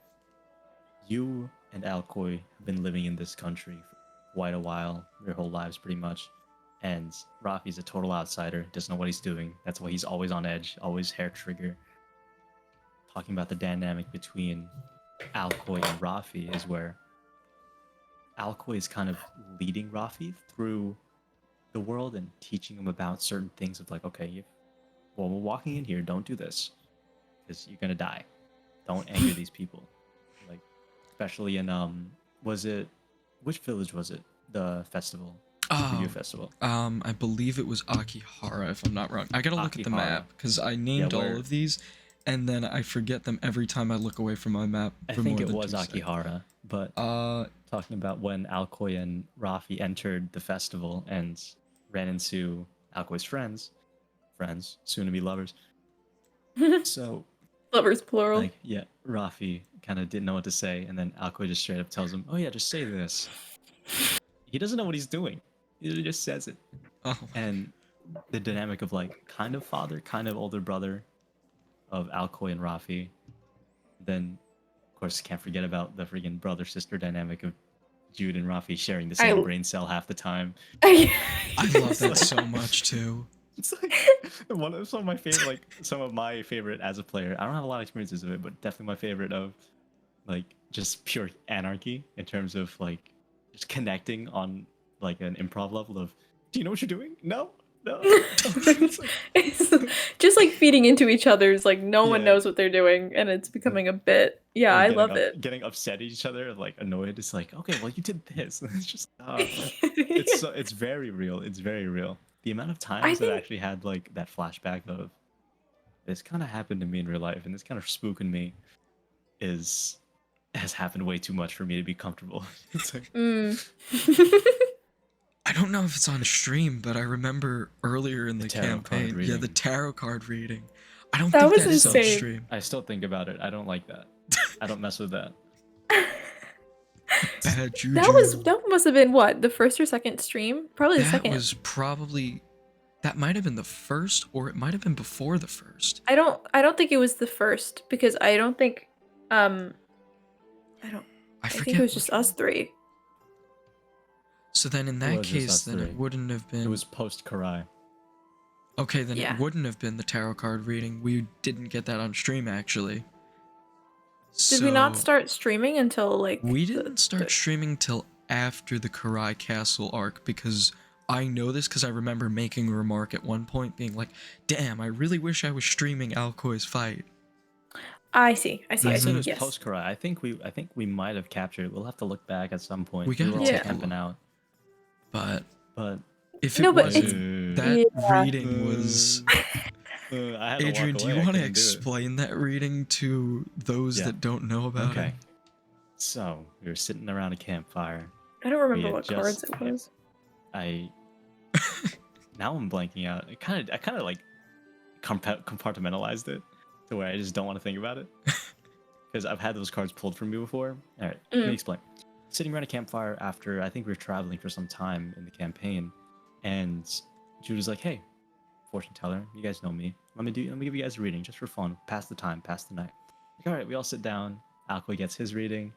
you and Alcoy have been living in this country for quite a while, your whole lives pretty much, and Rafi's a total outsider, doesn't know what he's doing. That's why he's always on edge, always hair trigger. Talking about the dynamic between Alcoy and Rafi is where Alcoy is kind of leading Rafi through the world and teaching him about certain things of like, okay, well, we're walking in here, don't do this because you're gonna die. Don't anger these people. Like, especially in which village was it? The festival, Ryu festival. I believe it was Akihara, if I'm not wrong. I gotta look at the Akihara. map because I named all where- of these, and then I forget them every time I look away from my map. I For think more it than was 2 seconds. Akihara, but talking about when Alcoy and Rafi entered the festival and ran into Alcoy's friends, soon to be lovers. So Lovers plural. like, yeah, Rafi kind of didn't know what to say, and then Alcoy just straight up tells him, "Oh yeah, just say this." He doesn't know what he's doing. He just says it, Oh, and the dynamic of like kind of father, kind of older brother of Alcoy and Rafi. Then, of course, can't forget about the freaking brother sister dynamic of Jude and Rafi sharing the same I- brain cell half the time. I love that so much too. It's like some of my favorite as a player. I don't have a lot of experiences of it, but definitely my favorite of like just pure anarchy in terms of like just connecting on like an improv level of, do you know what you're doing? No. It's just like feeding into each other's, like no one Yeah. knows what they're doing and it's becoming a bit. Yeah, Or I getting love it. Getting upset at each other, like annoyed. It's like, okay, well you did this. It's just it's very real. It's very real. The amount of times I've think- actually had like that flashback of this kind of happened to me in real life and this kind of spooking me has happened way too much for me to be comfortable. It's like, I don't know if it's on stream, but I remember earlier in the tarot card campaign, the reading. tarot card reading. I don't That think was that is on insane. stream. I still think about it. I don't like that. I don't mess with that. Bad juju. that must have been what, the first or second stream? Probably the That second. was probably That might have been the first, or it might have been before the first. I don't think it was the first because I don't think I forget think it was which just us three. So then in It that was just case, us then three. it wouldn't have been. It was post Karai. Okay, then Yeah. it wouldn't have been the tarot card reading. We didn't get that on stream, actually. Did we not So, start streaming until like We didn't start streaming till after the Karai Castle arc, because I know this because I remember making a remark at one point being like, damn, I really wish I was streaming Alcoy's fight. I see. I I said it was Yes. post Karai. I think we might have captured it. We'll have to look back at some point. We gotta were all take a camping look. out. But But if it No, but wasn't, it's- that yeah. reading was... I had to Adrian, walk do away. you I want to couldn't do it. explain that reading to those Yeah. that don't know about Okay. it? So we were sitting around a campfire. I don't remember had what cards just- it was. Now I'm blanking out. I kind of like compartmentalized it to where I just don't want to think about it because I've had those cards pulled from me before. All right, let me explain. Sitting around a campfire after I think we were traveling for some time in the campaign, and Jude was like, "Hey, fortune teller, you guys know me. Let me give you guys a reading just for fun, pass the time, pass the night." Like, all right, we all sit down. Alcoy gets his reading,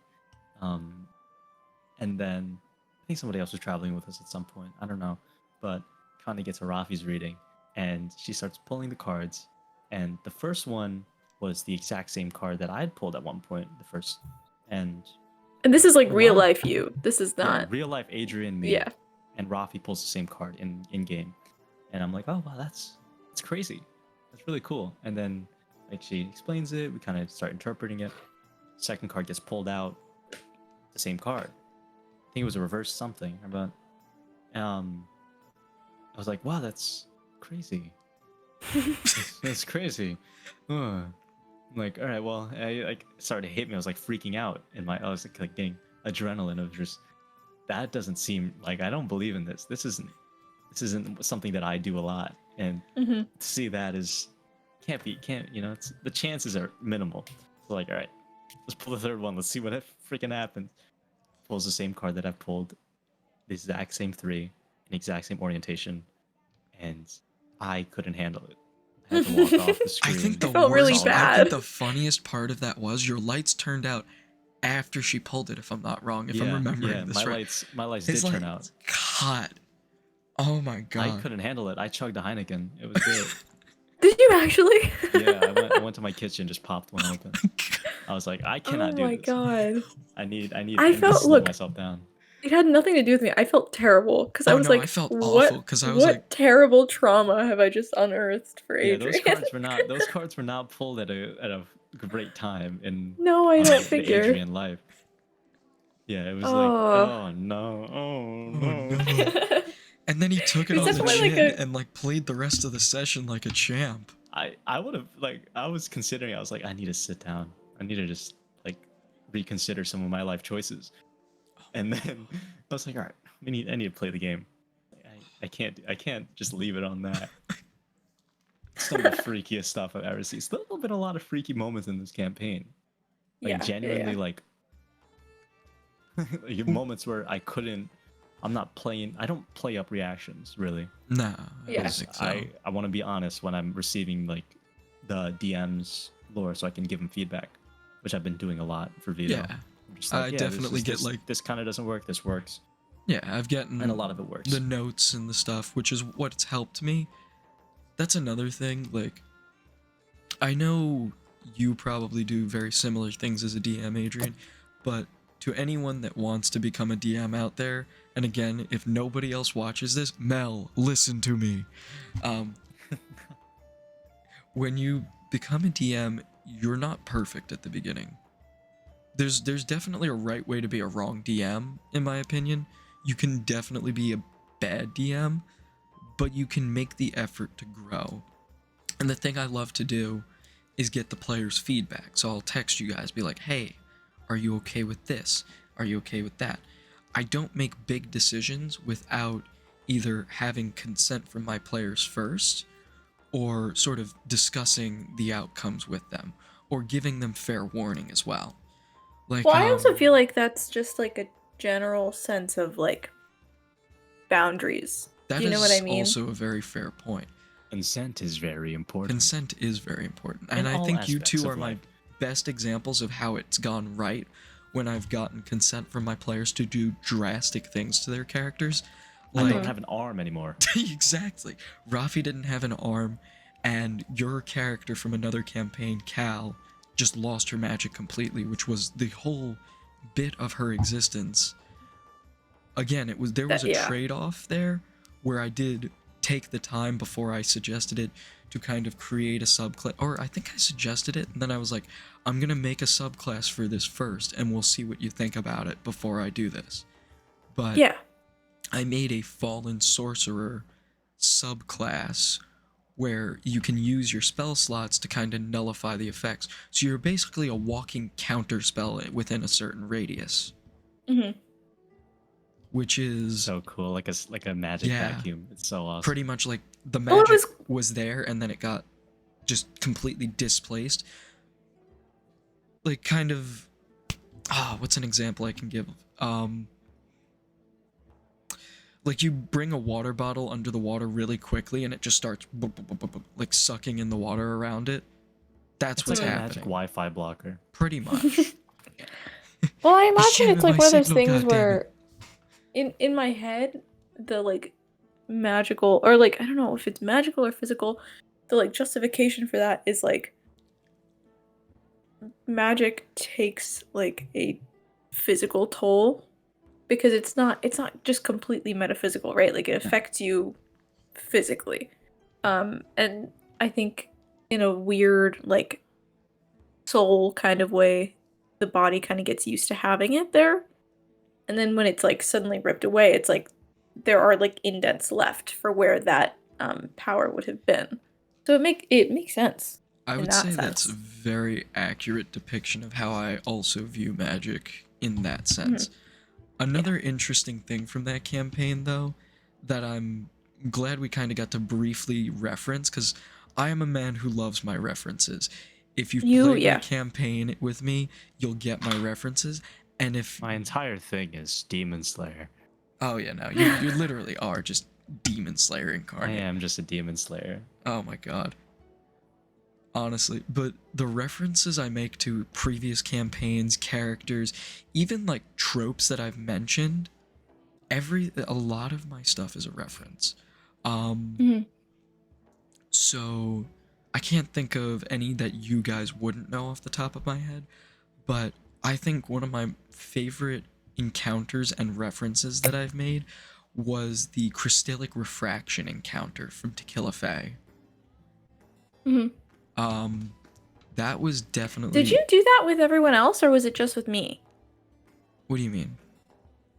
and then I think somebody else was traveling with us at some point. I don't know, but Connie gets a Rafi's reading, and she starts pulling the cards, and the first one was the exact same card that I had pulled at one point. The first, and And this is like Oh, real wow. life you. This is yeah, not. real life Adrian me. Yeah. And Rafi pulls the same card in game, and I'm like, oh wow, that's crazy, that's really cool. And then like she explains it, we kind of start interpreting it. Second card gets pulled out, the same card. I think it was a reverse something, but I was like, wow, that's crazy. That's crazy. I'm like, all right, well, I like started to hit me. I was like freaking out, and I was like getting adrenaline of just that doesn't seem like I don't believe in this. This isn't something that I do a lot, and to see that is can't it's the chances are minimal. So like, all right, let's pull the third one. Let's see what freaking happens. Pulls the same card that I've pulled, the exact same three, an exact same orientation, and I couldn't handle it. I had to walk off the I screen. think the felt really worst, I bad. think the funniest part of that was your lights turned out after she pulled it, if I'm not wrong, if I'm remembering this my right. my lights It's did turn like, out. God. Oh my I god. couldn't handle it. I chugged a Heineken. It was great. Did you actually? Yeah, I went to my kitchen, just popped one open. I was like, I cannot do Oh my this. god. I need I to felt- slow look, myself down. It had nothing to do with me. I felt terrible because I Oh, was no, like, I felt what, awful, 'cause I was what like- terrible trauma have I just unearthed for Yeah, Adrian? those cards were not pulled at a great time in No, I don't the figure. Adrian life. Yeah, it was like, Oh. oh no, oh Oh, no. no. And then he took it It's on the definitely chin like a- and like played the rest of the session like a champ. I would have I was considering. I was like, I need to sit down. I need to just like reconsider some of my life choices. And then I was like, all right, I need to play the game. I can't just leave it on that. Some of the freakiest stuff I've ever seen. Still been a lot of freaky moments in this campaign. Like Yeah, genuinely yeah. like moments where I'm not playing. I don't play up reactions really. Nah, I Yeah. don't think so. I want to be honest when I'm receiving like the DM's lore so I can give them feedback, which I've been doing a lot for Vito. Yeah. I'm just I this definitely is- get, this, like- this kind of doesn't work. This works, Yeah, I've gotten and a lot of it works. the notes and the stuff, which is what's helped me. That's another thing. Like, I know you probably do very similar things as a DM, Adrian, but to anyone that wants to become a DM out there, and again, if nobody else watches this, Mel, listen to me. When you become a DM, you're not perfect at the beginning. There's definitely a right way to be a wrong DM, in my opinion. You can definitely be a bad DM, but you can make the effort to grow. And the thing I love to do is get the players' feedback. So I'll text you guys, be like, hey, are you okay with this? Are you okay with that? I don't make big decisions without either having consent from my players first, or sort of discussing the outcomes with them, or giving them fair warning as well. Like, Well, I also feel like that's just like a general sense of like boundaries. That Do you know is what I mean? also a very fair point. Consent is very important. Consent is very important. In And I all think you aspects two of are my life. best examples of how it's gone right when I've gotten consent from my players to do drastic things to their characters. I don't have an arm anymore. Exactly. Rafi didn't have an arm, and your character from another campaign, Cal, just lost her magic completely, which was the whole bit of her existence. Again, there was a Yeah. trade-off there where I did take the time before I suggested it to kind of create a subclass, or I think I suggested it, and then I was like, I'm gonna make a subclass for this first, and we'll see what you think about it before I do this. But Yeah. I made a Fallen Sorcerer subclass where you can use your spell slots to kind of nullify the effects. So you're basically a walking counter spell within a certain radius. Mm-hmm. Which is So cool, like a magic vacuum. It's so awesome. pretty much like the Well, magic it was there and then it got just completely displaced. Like kind of what's an example I can give? Like you bring a water bottle under the water really quickly and it just starts like sucking in the water around it. That's It's what's like a happening. magic Wi-Fi blocker. Pretty much. Well, I imagine jamming it's like my one of those signal, things goddammit. where, in my head, the like magical, or like I don't know if it's magical or physical, the like justification for that is like magic takes like a physical toll because it's not just completely metaphysical, right? Like it affects you physically. And I think in a weird like soul kind of way, the body kind of gets used to having it there. And then when it's like suddenly ripped away, it's like there are like indents left for where that power would have been. So it makes sense. I in would that say that's a sense. very accurate depiction of how I also view magic in that sense. Another interesting thing from that campaign, though, that I'm glad we kind of got to briefly reference, because I am a man who loves my references. If you've played my campaign with me, you'll get my references. And if My entire thing is Demon Slayer. oh yeah, no, you literally are just Demon Slayer I incarnate. am just a Demon Slayer. Oh my god. Honestly, but the references I make to previous campaigns, characters, even like tropes that I've mentioned, a lot of my stuff is a reference. So I can't think of any that you guys wouldn't know off the top of my head, but I think one of my favorite encounters and references that I've made was the crystallic refraction encounter from To Kill a Fae. That was definitely. Did you do that with everyone else, or was it just with me? What do you mean?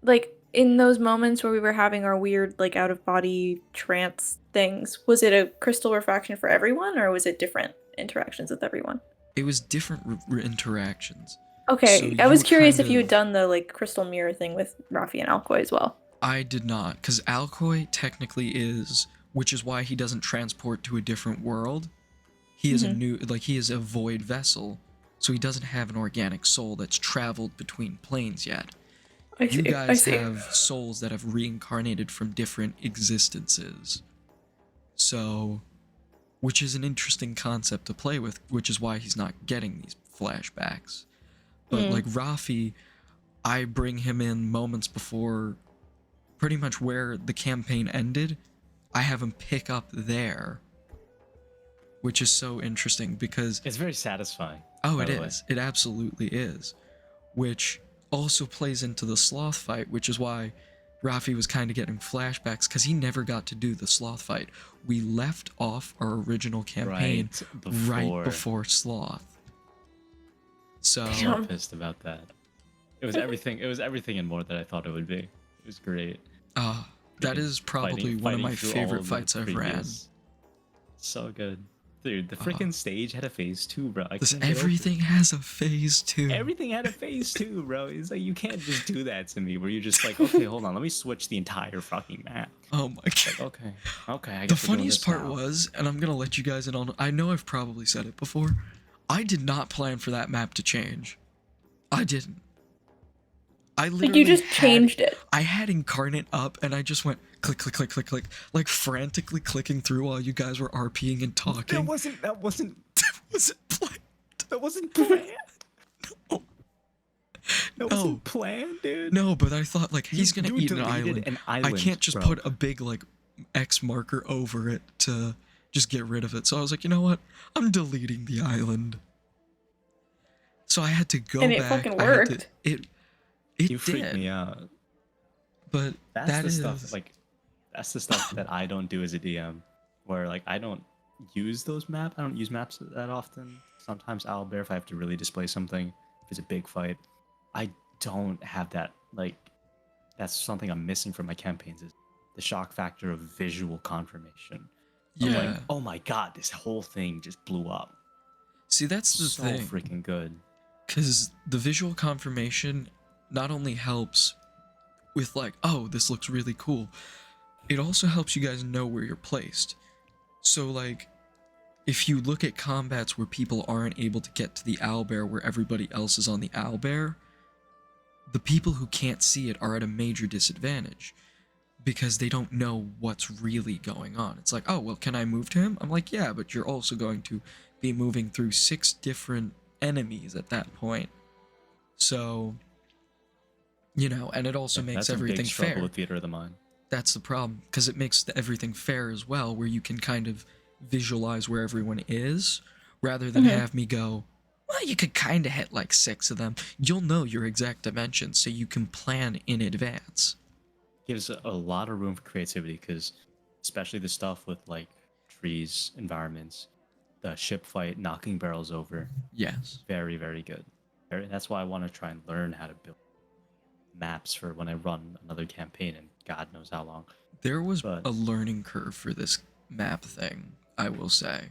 Like in those moments where we were having our weird like out of body trance things, was it a crystal refraction for everyone, or was it different interactions with everyone? It was different interactions. Okay, So I was you curious kind if you had of- done the like crystal mirror thing with Rafi and Alcoy as well. I did not, because Alcoy technically is, which is why he doesn't transport to a different world. He is he is a void vessel, so he doesn't have an organic soul that's traveled between planes yet. You guys have souls that have reincarnated from different existences. So, which is an interesting concept to play with, which is why he's not getting these flashbacks. But like Rafi, I bring him in moments before pretty much where the campaign ended. I have him pick up there, which is so interesting because It's very satisfying. oh, by it the way. is. It absolutely is. Which also plays into the sloth fight, which is why Rafi was kind of getting flashbacks because he never got to do the sloth fight. We left off our original campaign right before sloth. So I'm so pissed about that. It was everything. It was everything and more than I thought it would be. It was great. that is probably one of my favorite fights I've ran. So good. Dude, the freaking stage had a phase 2, bro. Everything has a phase 2. Everything had a phase 2, bro. It's like, you can't just do that to me where you're just like, okay, hold on, let me switch the entire fucking map. Oh my god. Like, okay, I guess The we're doing funniest this part now. was, and I'm gonna let you guys in on, I know I've probably said it before, I did not plan for that map to change. I didn't. I Like you literally just changed it. I had Incarnate up and I just went click, click, click, click, click, like frantically clicking through while you guys were RPing and talking. That wasn't Was it planned? that wasn't planned. Oh, That no. wasn't planned, dude. No, but I thought like he's gonna You eat an deleted island. an I can't just bro. put a big like X marker over it to just get rid of it. So I was like, you know what? I'm deleting the island. So I had to go And it back. fucking I had to worked. it You freaked did. me out. But That's that the is stuff like that's the stuff that I don't do as a DM, where like I don't use those maps. I don't use maps that often. Sometimes owlbear if I have to really display something, if it's a big fight. I don't have that like that's something I'm missing from my campaigns is the shock factor of visual confirmation. Of yeah. like, oh my god, this whole thing just blew up. See, that's the So thing. freaking good. Because the visual confirmation not only helps with like, oh, this looks really cool, it also helps you guys know where you're placed. So like, if you look at combats where people aren't able to get to the owlbear where everybody else is on the owlbear, the people who can't see it are at a major disadvantage because they don't know what's really going on. It's like, oh, well, can I move to him? I'm like, yeah, but you're also going to be moving through 6 different enemies at that point. So, you know, and it also makes That's a everything big struggle fair. with theater of the mind. That's the problem, because it makes everything fair as well, where you can kind of visualize where everyone is, rather than have me go, well, you could kind of hit like 6 of them. You'll know your exact dimensions, so you can plan in advance. Gives a lot of room for creativity because especially the stuff with like trees, environments, the ship fight, knocking barrels over, Yes. very, very good. That's why I want to try and learn how to build maps for when I run another campaign in God knows how long. There was But- a learning curve for this map thing, I will say.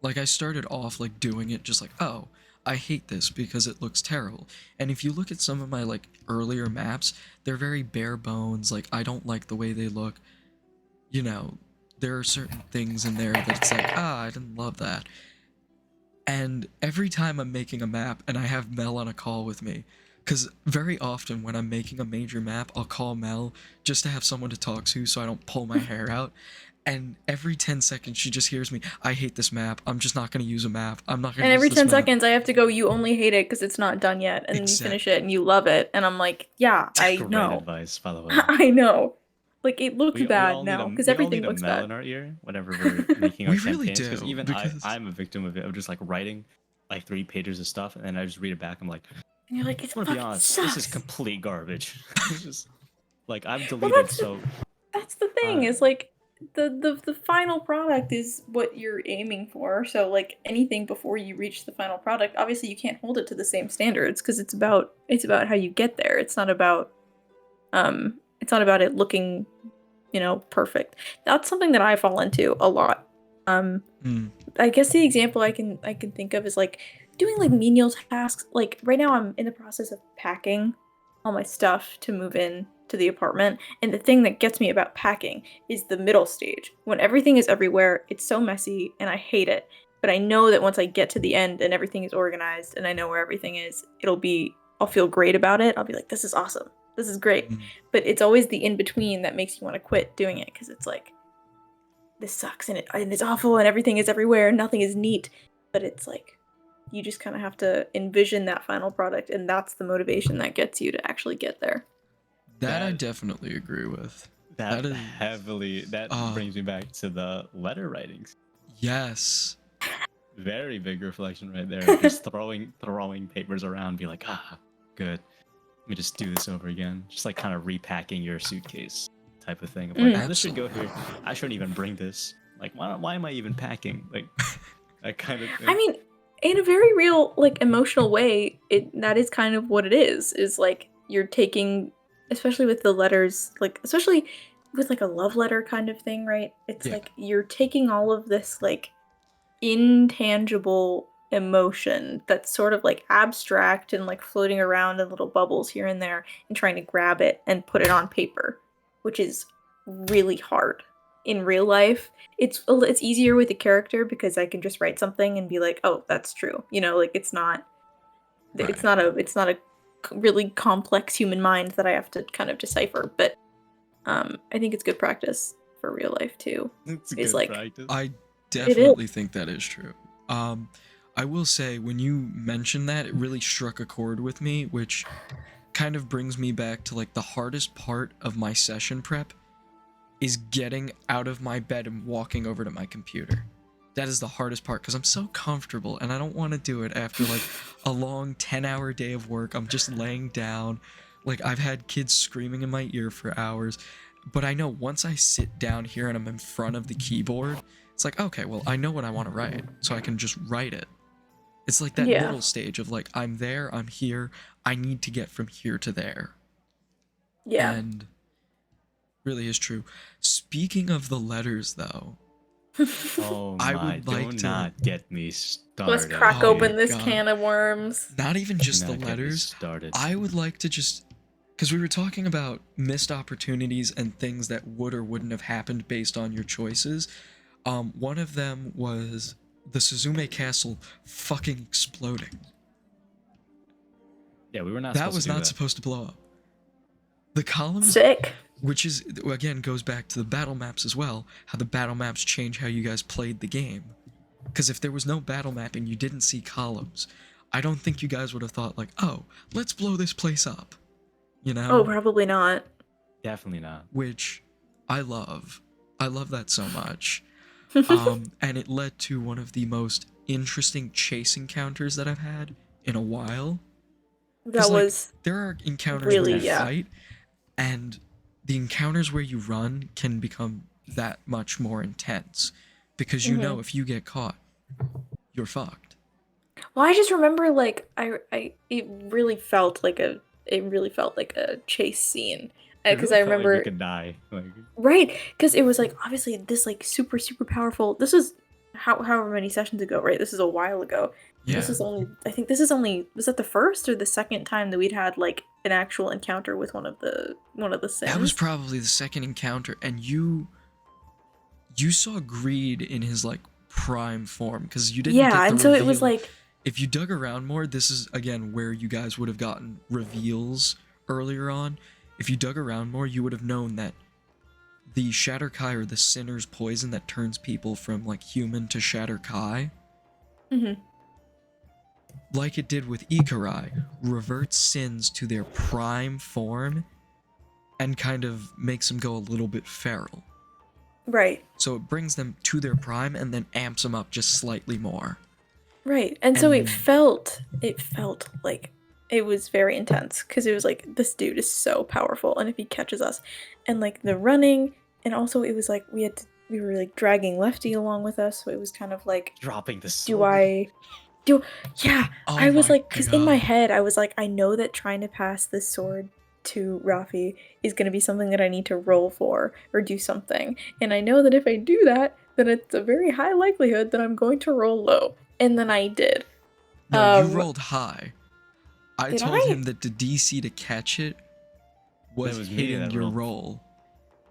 Like, I started off, like, doing it just like, oh, I hate this because it looks terrible. And if you look at some of my, like, earlier maps, they're very bare bones. Like, I don't like the way they look. You know, there are certain things in there that it's like, I didn't love that. And every time I'm making a map and I have Mel on a call with me, because very often when I'm making a major map, I'll call Mel just to have someone to talk to so I don't pull my hair out. And every 10 seconds, she just hears me, I hate this map. I'm just not going to use a map. I'm not going to And every use this 10 map. seconds, I have to go, you only hate it because it's not done yet. And you finish it and you love it. And I'm like, yeah, I Great know. advice, by the way. I know. Like, it looks We bad all now need because we all everything need a looks Mel bad. in our ear whenever we're making our We really campaigns. Because do, even because- I'm a victim of it. of just like writing like 3 pages of stuff and then I just read it back. I'm like, And you're like, it's I'm gonna be fucking honest, sucks. this is complete garbage. It's just like I've Well, deleted so that's the thing, is like the final product is what you're aiming for. So like anything before you reach the final product, obviously you can't hold it to the same standards because it's about how you get there. It's not about it looking, perfect. That's something that I fall into a lot. I guess the example I can think of is like doing like menial tasks. Like right now I'm in the process of packing all my stuff to move in to the apartment, and the thing that gets me about packing is the middle stage. When everything is everywhere, it's so messy and I hate it. But I know that once I get to the end and everything is organized and I know where everything is, I'll feel great about it. I'll be like, this is awesome. This is great. But it's always the in-between that makes you want to quit doing it, because it's like, this sucks and it's awful and everything is everywhere and nothing is neat. But it's like, you just kind of have to envision that final product, and that's the motivation that gets you to actually get there. That I definitely agree with. that is- heavily brings me back to the letter writings. Yes. Very big reflection right there. Just throwing papers around, be like, good. Let me just do this over again. Just like kind of repacking your suitcase type of thing. Of like, this should go here. I shouldn't even bring this. Like, why am I even packing? Like, that kind of thing. I mean, in a very real, like, emotional way, that is kind of what it is like you're taking, especially with the letters, like, especially with like a love letter kind of thing, right? It's like you're taking all of this like intangible emotion that's sort of like abstract and like floating around in little bubbles here and there and trying to grab it and put it on paper, which is really hard. In real life, it's easier with a character because I can just write something and be like, oh, that's true. Like it's not a really complex human mind that I have to kind of decipher. But I think it's good practice for real life too. It's Is like practice. I definitely think that is true. I will say, when you mentioned that, it really struck a chord with me, which kind of brings me back to like the hardest part of my session prep is getting out of my bed and walking over to my computer. That is the hardest part because I'm so comfortable and I don't want to do it after like a long 10-hour day of work. I'm just laying down. Like, I've had kids screaming in my ear for hours. But I know once I sit down here and I'm in front of the keyboard, it's like, okay, well, I know what I want to write, so I can just write it. It's like that Yeah. middle stage of like, I'm there, I'm here, I need to get from here to there. yeah. And really is true. Speaking of the letters, though, Oh I my, would like do to- not get me started. Let's crack Oh open my this God. can of worms. not even Do just the not get me letters, started. I would like to just, because we were talking about missed opportunities and things that would or wouldn't have happened based on your choices. One of them was the Suzume Castle fucking exploding. Yeah, we were not That supposed was to do not that. supposed to blow up. The columns, Sick. which is, again, goes back to the battle maps as well, how the battle maps change how you guys played the game. Because if there was no battle map and you didn't see columns, I don't think you guys would have thought like, oh, let's blow this place up. You know? Oh, probably not. Definitely not. Which I love. I love that so much. And it led to one of the most interesting chase encounters that I've had in a while. That like, was There are encounters really, where you yeah. fight, and the encounters where you run can become that much more intense. Because you know if you get caught, you're fucked. Well, I just remember like it really felt like a chase scene It because really I felt like remember we could die. Like, right because it was like obviously this like super powerful. This was however many sessions ago, right? This is a while ago. Yeah. This is only I think this is only was that the first or the second time that we'd had like an actual encounter with one of the Sims? That was probably the second encounter, and you saw Greed in his like prime form because you didn't get the and so it was reveal. like If you dug around more, this is again where you guys would have gotten reveals earlier on. If you dug around more, you would have known that the Shatterkai, or the Sinner's poison that turns people from like human to Shatterkai, like it did with Ikarai, reverts sins to their prime form and kind of makes them go a little bit feral. right. So it brings them to their prime and then amps them up just slightly more. Right. And so And- it felt like it was very intense because it was like this dude is so powerful and if he catches us and like the running and also it was like we were like dragging Lefty along with us, so it was kind of like dropping the do sword. yeah, Oh I was my like cuz in my God. head I was like I know that trying to pass this sword to Rafi is going to be something that I need to roll for or do something. And I know that if I do that, then it's a very high likelihood that I'm going to roll low. And then I did. No, you rolled high. I Did told I? him that the DC to catch it was That was me hitting that your rolled. roll.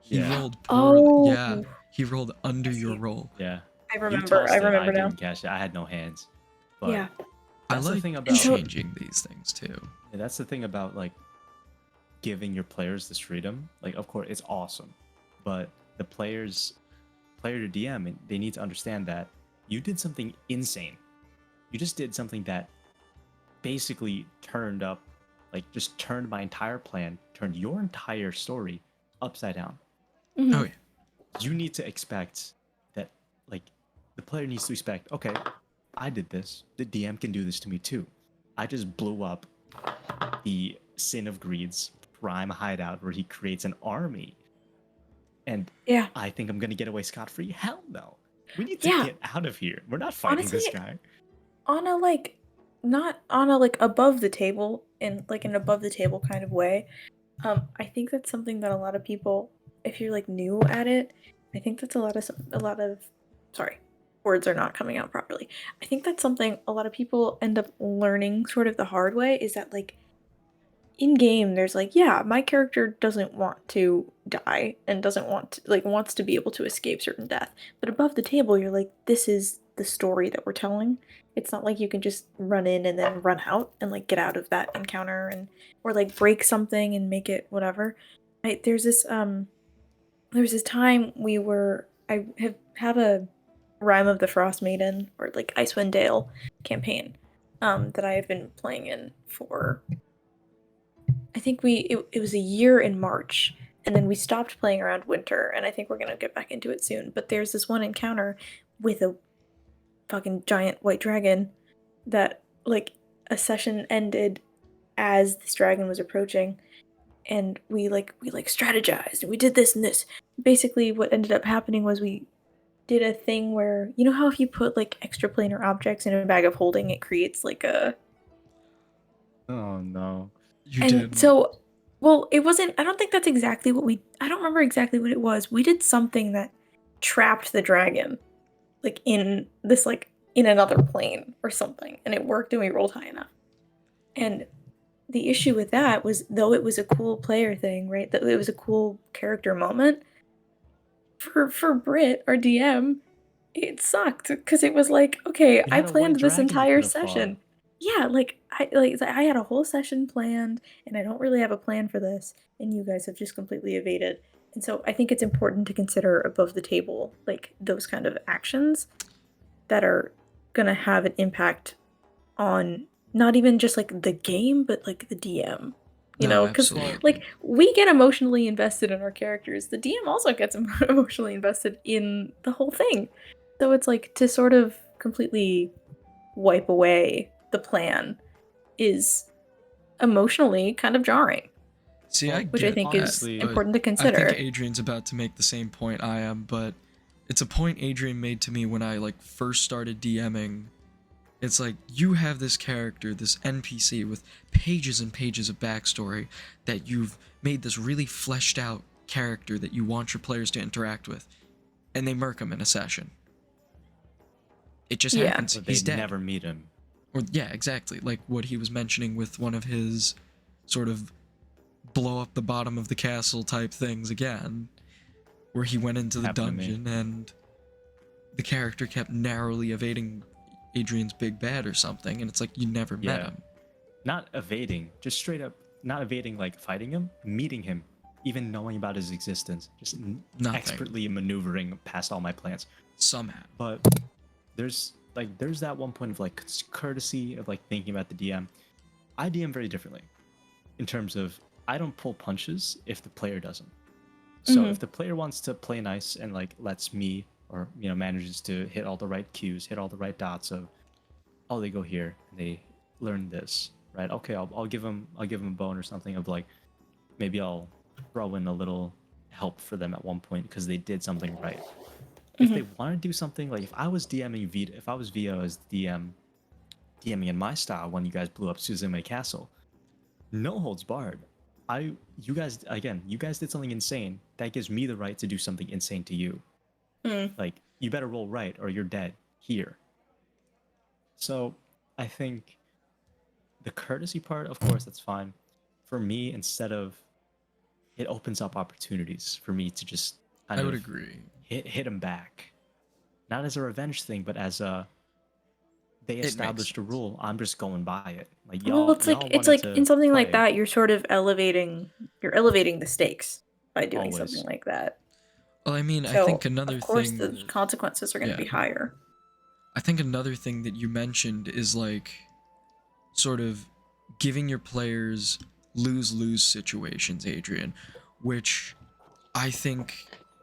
He Yeah. rolled poorly. Oh. Yeah, he rolled under your roll. Yeah. I You remember. tossed I it, remember I now. didn't catch it. I had no hands. But Yeah. I that's the like thing about changing these things too. Yeah, that's the thing about like giving your players this freedom. Like, of course, it's awesome, but the player to DM, they need to understand that you did something insane. You just did something that basically turned my entire plan, turned your entire story upside down. Mhm. Oh yeah. You need to expect that, like, the player needs to expect, okay, I did this. The DM can do this to me too. I just blew up the Sin of Greed's prime hideout where he creates an army. And Yeah. I think I'm going to get away scot-free? Hell no. We need to Yeah. get out of here. We're not fighting this Honestly, guy. On a like not on a like above the table in like an above the table kind of way. I think that's something that a lot of people, if you're like new at it, I think that's a lot of sorry, words are not coming out properly. I think that's something a lot of people end up learning sort of the hard way is that like in game there's like yeah, my character doesn't want to die and doesn't want to like wants to be able to escape certain death. But above the table you're like this is the story that we're telling. It's not like you can just run in and then run out and like get out of that encounter and or like break something and make it whatever. There's this there was this time I have a Rime of the Frost Maiden or like Icewind Dale campaign that I have been playing in for I think it was a year in March, and then we stopped playing around winter, and I think we're gonna get back into it soon. But there's this one encounter with a fucking giant white dragon that like a session ended as this dragon was approaching, and we strategized and we did this and this. Basically, what ended up happening was we did a thing where you know how if you put like extraplanar objects in a bag of holding, it creates like a Oh no. You and did. so, well, it wasn't. I don't think that's exactly what we. I don't remember exactly what it was. We did something that trapped the dragon, like in this, like in another plane or something, and it worked, and we rolled high enough. And the issue with that was, though it was a cool player thing, right? That it was a cool character moment. For Brit, our DM, it sucked because it was like, okay, We I had a white planned this dragon we entire could've fought. session. Yeah, like I had a whole session planned, and I don't really have a plan for this, and you guys have just completely evaded. And so I think it's important to consider above the table, like those kind of actions that are gonna have an impact on not even just like the game, but like the DM. You No, know, because absolutely. like we get emotionally invested in our characters. The DM also gets emotionally invested in the whole thing. So it's like to sort of completely wipe away the plan is emotionally kind of jarring, See, I which I get think that, is honestly, important to I consider. think Adrian's about to make the same point I am, but it's a point Adrian made to me when I like first started DMing. It's like you have this character, this NPC with pages and pages of backstory that you've made this really fleshed out character that you want your players to interact with, and they murk him in a session. It just Yeah. happens. But He's they'd dead. never meet him. Or yeah, exactly. Like what he was mentioning with one of his sort of blow up the bottom of the castle type things again, where he went into the Happened to me. dungeon and the character kept narrowly evading Adrian's big bad or something, and it's like you never met Yeah. him. Not evading, just straight up not evading like fighting him, meeting him, even knowing about his existence, just Nothing. expertly maneuvering past all my plans. Somehow. But there's that one point of like courtesy of like thinking about the DM. I DM very differently in terms of I don't pull punches if the player doesn't. So if the player wants to play nice and like lets me or manages to hit all the right cues, hit all the right dots of oh they go here and they learn this, right? Okay, I'll give them a bone or something of like maybe I'll throw in a little help for them at one point because they did something right. If they want to do something like if I was VO as DMing in my style when you guys blew up Suzume Castle, no holds barred. You guys did something insane. That gives me the right to do something insane to you. Like you better roll right or you're dead here. So I think the courtesy part, of course, that's fine. For me, instead of it opens up opportunities for me to just kind I would of agree. hit him back, not as a revenge thing, but as a they makes established a sense. rule. I'm just going by it. Like Well, y'all, it's like wanted in to something like play. that, you're sort of elevating the stakes by doing Always. something like that. Well, I mean, So I think another of course thing. the consequences are going to be yeah. higher. I think another thing that you mentioned is like sort of giving your players lose-lose situations, Adrian, which I think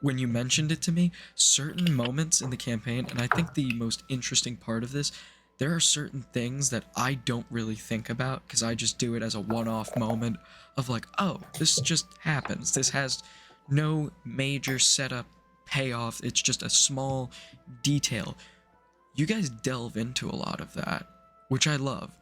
when you mentioned it to me, certain moments in the campaign, and I think the most interesting part of this, there are certain things that I don't really think about because I just do it as a one-off moment of like, oh, this just happens. This has no major setup payoff. It's just a small detail. You guys delve into a lot of that, which I love,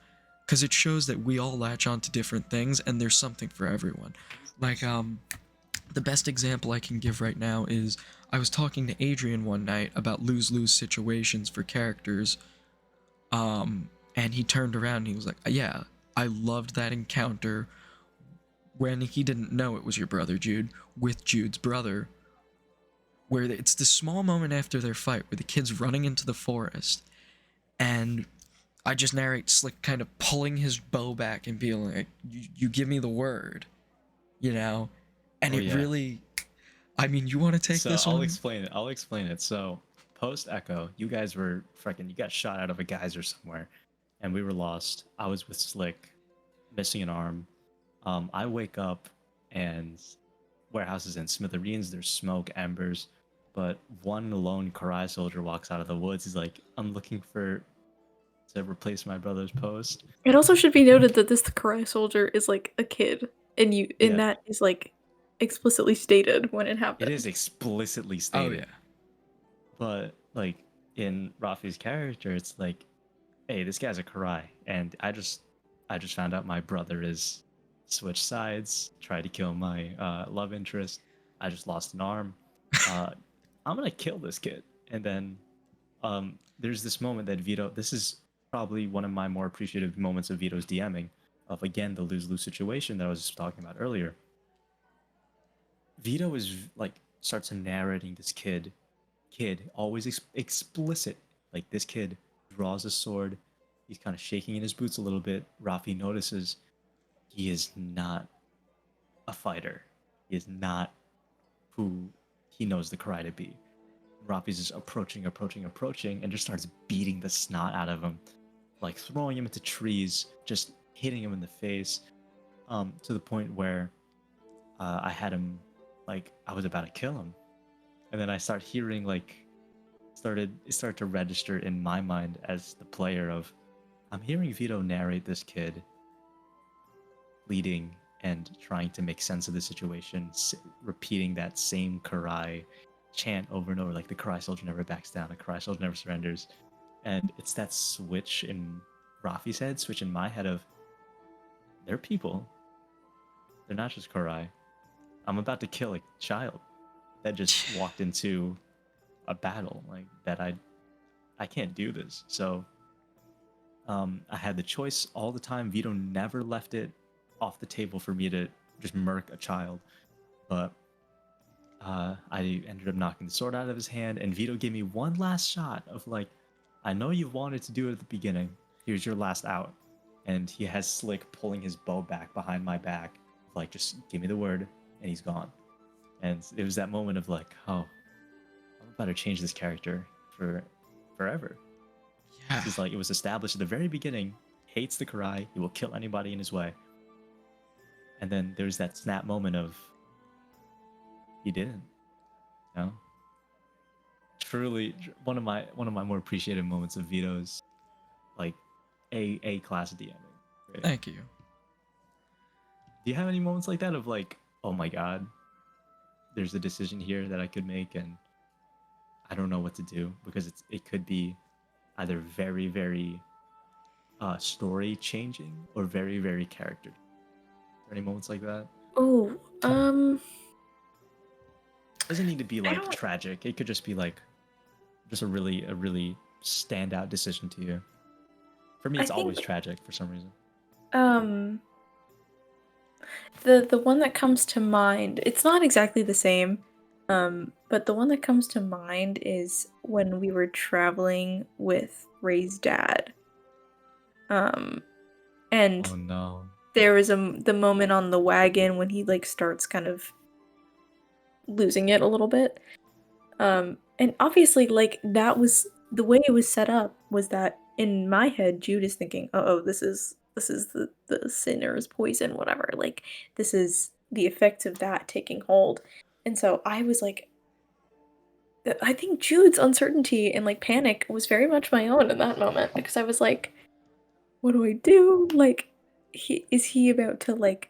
because it shows that we all latch on to different things and there's something for everyone. Like, the best example I can give right now is I was talking to Adrian one night about lose-lose situations for characters, and he turned around and he was like, yeah, I loved that encounter when he didn't know it was your brother Jude, with Jude's brother, where it's this small moment after their fight where the kid's running into the forest and I just narrate Slick kind of pulling his bow back and being like, you give me the word, you know? And Oh it yeah. really, I mean, you want to take So this I'll one? explain it. I'll explain it. So post Echo, you guys were freaking. You got shot out of a geyser somewhere, and we were lost. I was with Slick, missing an arm. I wake up, and warehouse is in smithereens. There's smoke, embers, but one lone Karai soldier walks out of the woods. He's like, "I'm looking for to replace my brother's post." It also should be noted that this Karai soldier is like a kid, and Yeah. that is like explicitly stated when it It happened. is explicitly Oh, stated. yeah. But like in Rafi's character, it's like, hey, this guy's a Karai, and I just found out my brother is switched sides, tried to kill my love interest. I just lost an arm. I'm gonna kill this kid. And then there's this moment that Vito. This is probably one of my more appreciative moments of Vito's DMing, of again the lose-lose situation that I was just talking about earlier. Vito is like starts narrating this kid always explicit, like this kid draws a sword, he's kind of shaking in his boots a little bit. Rafi notices he is not a fighter, he is not who he knows the Karai to be. Rafi's just approaching and just starts beating the snot out of him, like throwing him into trees, just hitting him in the face, to the point where I had him, like I was about to kill him. And then I start hearing like it started to register in my mind as the player of, I'm hearing Vito narrate this kid leading and trying to make sense of the situation, repeating that same Karai chant over and over, like the Karai soldier never backs down, the Karai soldier never surrenders. And it's that switch in Rafi's head, switch in my head of, they're people, they're not just Karai. I'm about to kill a child that just walked into a battle, like that I can't do this. So I had the choice all the time. Vito never left it off the table for me to just murk a child, but I ended up knocking the sword out of his hand, and Vito gave me one last shot of like, I know you wanted to do it at the beginning, here's your last out. And he has Slick pulling his bow back behind my back, like, just give me the word, and he's gone. And it was that moment of like, oh, I'm about to change this character for forever. Yeah. This is like, it was established at the very beginning, hates the Karai, he will kill anybody in his way. And then there's that snap moment of, he didn't. You know? Truly one of my more appreciated moments of Vito's like a class DMing. Right? Thank you. Do you have any moments like that of like, oh my god, there's a decision here that I could make and I don't know what to do, because it could be either very, very story changing or very, very character. Are there any moments like that? Oh, It doesn't need to be like don't- tragic. It could just be like just a really standout decision to you. For me, I it's always think- tragic for some reason. the one that comes to mind, it's not exactly the same, but the one that comes to mind is when we were traveling with Ray's dad. And Oh no. there was the moment on the wagon when he like starts kind of losing it a little bit. And obviously, like, that was the way it was set up, was that in my head, Jude is thinking, oh, this is the sinner's poison, whatever. Like, this is the effects of that taking hold. And so I was like, I think Jude's uncertainty and like panic was very much my own in that moment, because I was like, what do I do? Like, is he about to like,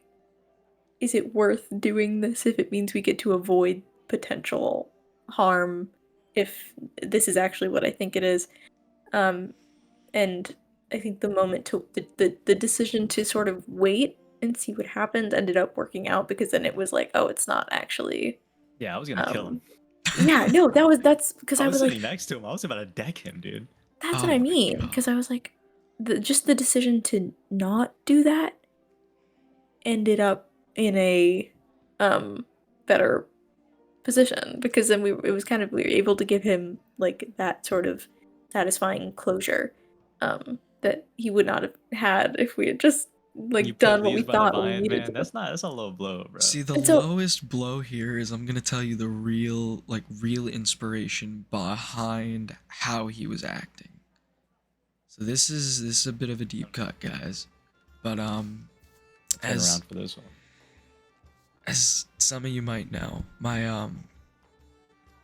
is it worth doing this if it means we get to avoid potential harm, if this is actually what I think it is? And I think the moment to the decision to sort of wait and see what happens ended up working out, because then it was like, oh, it's not actually. Yeah, I was gonna kill him. Yeah, no, that's because I I was was sitting like, next to him. I was about to deck him, dude. that's Oh what I my mean, God. because I was like, just the decision to not do that ended up in a better position, because then it was kind of, we were able to give him like that sort of satisfying closure, that he would not have had if we had just like You pulled done what we these by the thought we vine, needed man. to. That's a low blow, bro. See, the And so lowest blow here is I'm gonna tell you the real inspiration behind how he was acting. So this is a bit of a deep cut, guys. But Turn as around for this one. as some of you might know,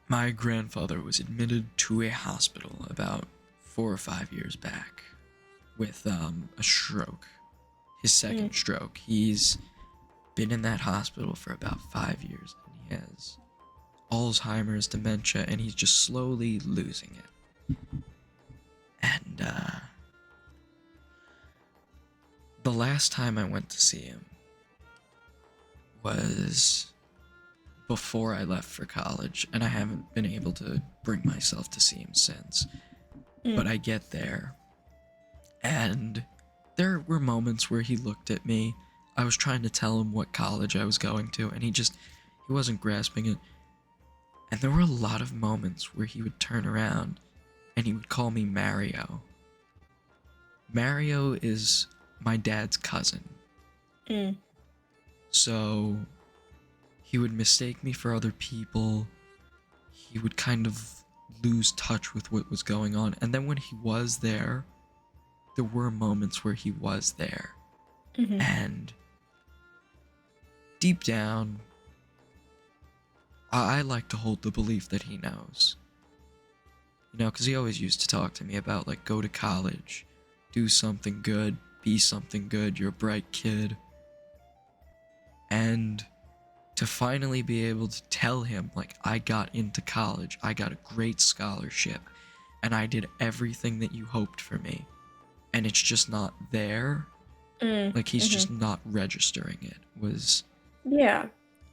my grandfather was admitted to a hospital about 4 or 5 years back with a stroke. His second stroke. He's been in that hospital for about 5 years, and he has Alzheimer's, dementia, and he's just slowly losing it. And the last time I went to see him was before I left for college, and I haven't been able to bring myself to see him since. But I get there, and there were moments where he looked at me. I was trying to tell him what college I was going to, and he wasn't grasping it. And there were a lot of moments where he would turn around and he would call me Mario. Mario is my dad's cousin. So he would mistake me for other people. He would kind of lose touch with what was going on. And then when he was there were moments where he was there. And deep down, I like to hold the belief that he knows. You know, because he always used to talk to me about, like, go to college, do something good, be something good, you're a bright kid. And to finally be able to tell him, like, I got into college, I got a great scholarship, and I did everything that you hoped for me, and it's just not there, like, he's just not registering it, was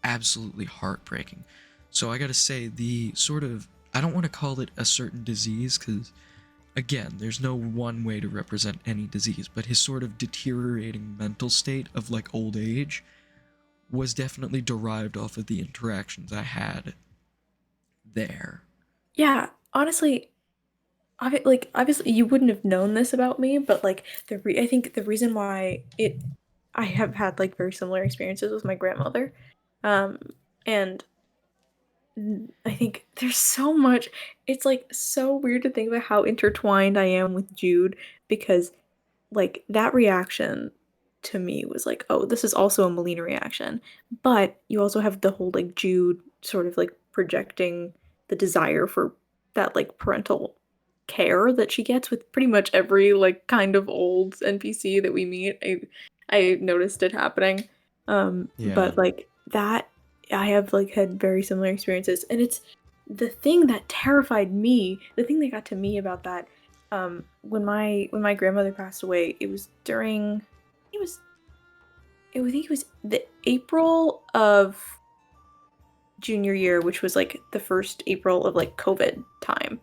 absolutely heartbreaking. So I gotta say, the sort of, I don't want to call it a certain disease, because, again, there's no one way to represent any disease, but his sort of deteriorating mental state of, like, old age was definitely derived off of the interactions I had there. Yeah, honestly, obviously you wouldn't have known this about me, but like I think the reason why I have had like very similar experiences with my grandmother, and I think there's so much. It's like so weird to think about how intertwined I am with Jude, because like that reaction to me was like, oh, this is also a Melina reaction. But you also have the whole like Jude sort of like projecting the desire for that like parental care that she gets with pretty much every like kind of old NPC that we meet. I noticed it happening. But like that, I have like had very similar experiences, and it's the thing that terrified me, the thing that got to me about that, when my grandmother passed away, it was during, I think it was the April of junior year, which was like the first April of like COVID time.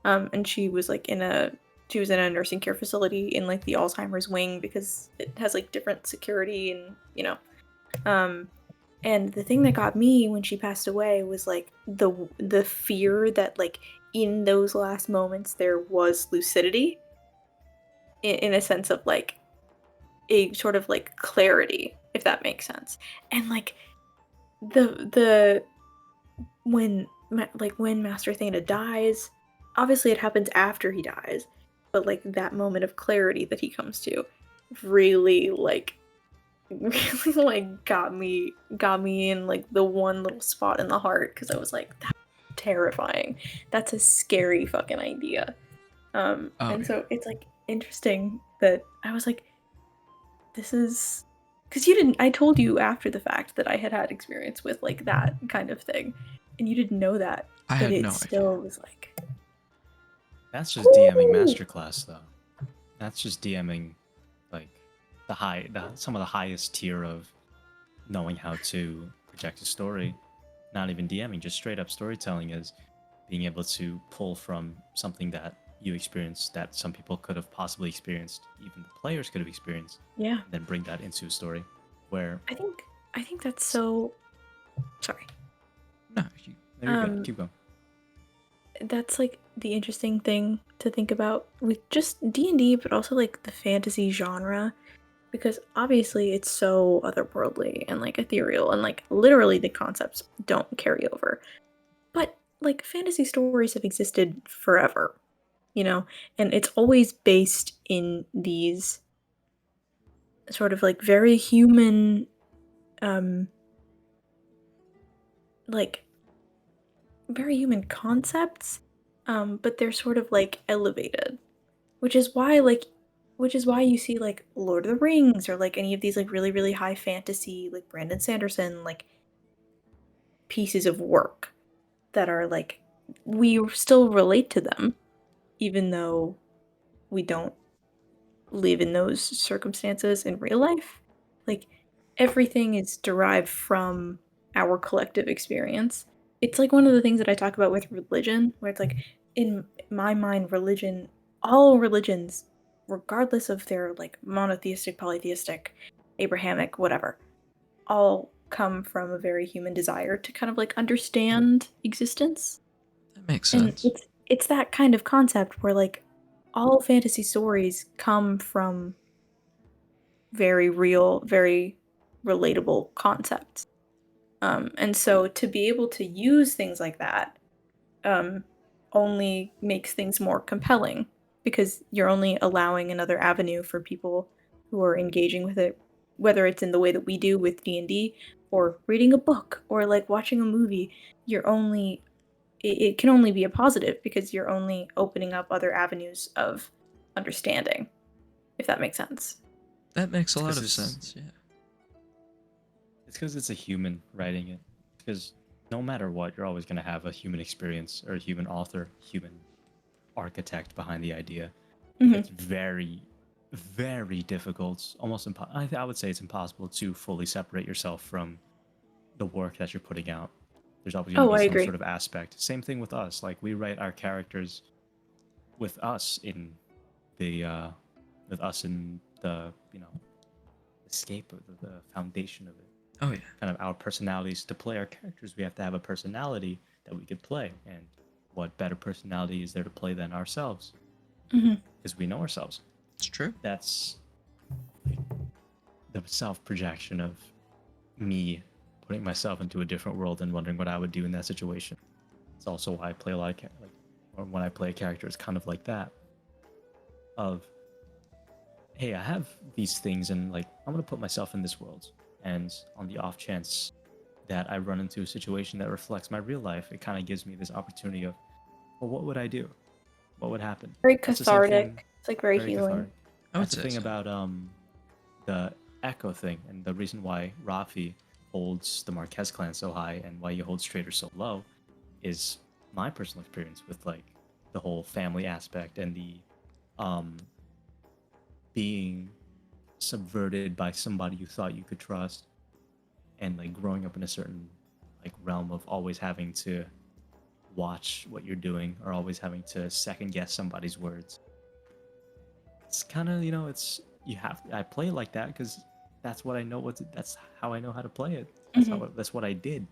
And she was like in a nursing care facility in like the Alzheimer's wing, because it has like different security, and you know. And the thing that got me when she passed away was like the fear that like in those last moments there was lucidity, in a sense of like a sort of like clarity, if that makes sense. And like the when Master Thana dies, obviously it happens after he dies, but like that moment of clarity that he comes to really like got me in like the one little spot in the heart, because I was like, that's terrifying. That's a scary fucking idea. So it's like interesting that I was like, this is because I told you after the fact that I had experience with like that kind of thing, and you didn't know that. I but had it no still idea. was like, That's just DMing masterclass, though. That's just DMing, like some of the highest tier of knowing how to project a story. Not even DMing, just straight up storytelling is being able to pull from something that you experienced that some people could have possibly experienced, even the players could have experienced. yeah. And then bring that into a story where I think that's so. Sorry. No, you're good. Keep going. that's like the interesting thing to think about with just D&D, but also like the fantasy genre, because obviously it's so otherworldly and like ethereal, and like literally the concepts don't carry over. But like fantasy stories have existed forever, you know, and it's always based in these sort of like very human, um, like very human concepts, but they're sort of like elevated, which is why like which is why you see like Lord of the Rings or like any of these like really really high fantasy like Brandon Sanderson like pieces of work that are like we still relate to them even though we don't live in those circumstances in real life. Like everything is derived from our collective experience. It's like one of the things that I talk about with religion, where it's like in my mind, religion, all religions, regardless of their like monotheistic, polytheistic, Abrahamic, whatever, all come from a very human desire to kind of like understand existence. That makes And sense. it's that kind of concept where like all fantasy stories come from very real, very relatable concepts. And so to be able to use things like that um, only makes things more compelling because you're only allowing another avenue for people who are engaging with it, whether it's in the way that we do with D&D or reading a book or like watching a movie. You're only it can only be a positive because you're only opening up other avenues of understanding, if that makes sense. That makes a It's lot 'cause of it's sense. Yeah. it's because it's a human writing it. Because no matter what, you're always gonna have a human experience or a human author, human architect behind the idea. Mhm. It's very, very difficult. Almost impossible. I would say it's impossible to fully separate yourself from the work that you're putting out. There's always going to Oh, be I some agree. sort of aspect. Same thing with us. Like we write our characters with us in the escape of the foundation of it. Oh yeah. Kind of our personalities to play our characters. We have to have a personality that we could play, and what better personality is there to play than ourselves? Mhm. Because we know ourselves. It's true. That's the self projection of me putting myself into a different world and wondering what I would do in that situation. It's also why I play a lot of or when I play a character, it's kind of like that. Of hey, I have these things, and like I'm gonna put myself in this world, and on the off chance that I run into a situation that reflects my real life, it kind of gives me this opportunity of, well, what would I do? What would happen? Very That's the same thing. cathartic. It's like very Very healing. cathartic. I would That's the say thing so. about the Echo thing, and the reason why Rafi holds the Marquez clan so high and why you hold Strader so low is my personal experience with like the whole family aspect and the um being subverted by somebody you thought you could trust, and like growing up in a certain like realm of always having to watch what you're doing or always having to second guess somebody's words. It's kind of, it's you have I play it like that because that's what I know that's how I know how to play it. Mhm. That's what I did.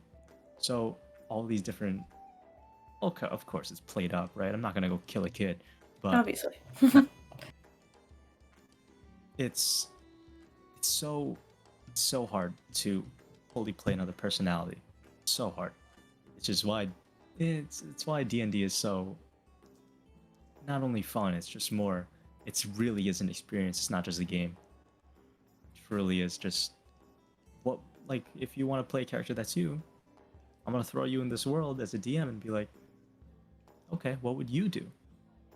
So all these different, okay, of course it's played up, right? I'm not gonna go kill a kid, but Obviously. it's it's so hard to fully play another personality. So hard. Which is why it's why D&D is so not only fun, it's just more, it's really is an experience. It's not just a game. It truly is just what, like if you want to play a character that's you, I'm gonna throw you in this world as a DM and be like, okay, what would you do?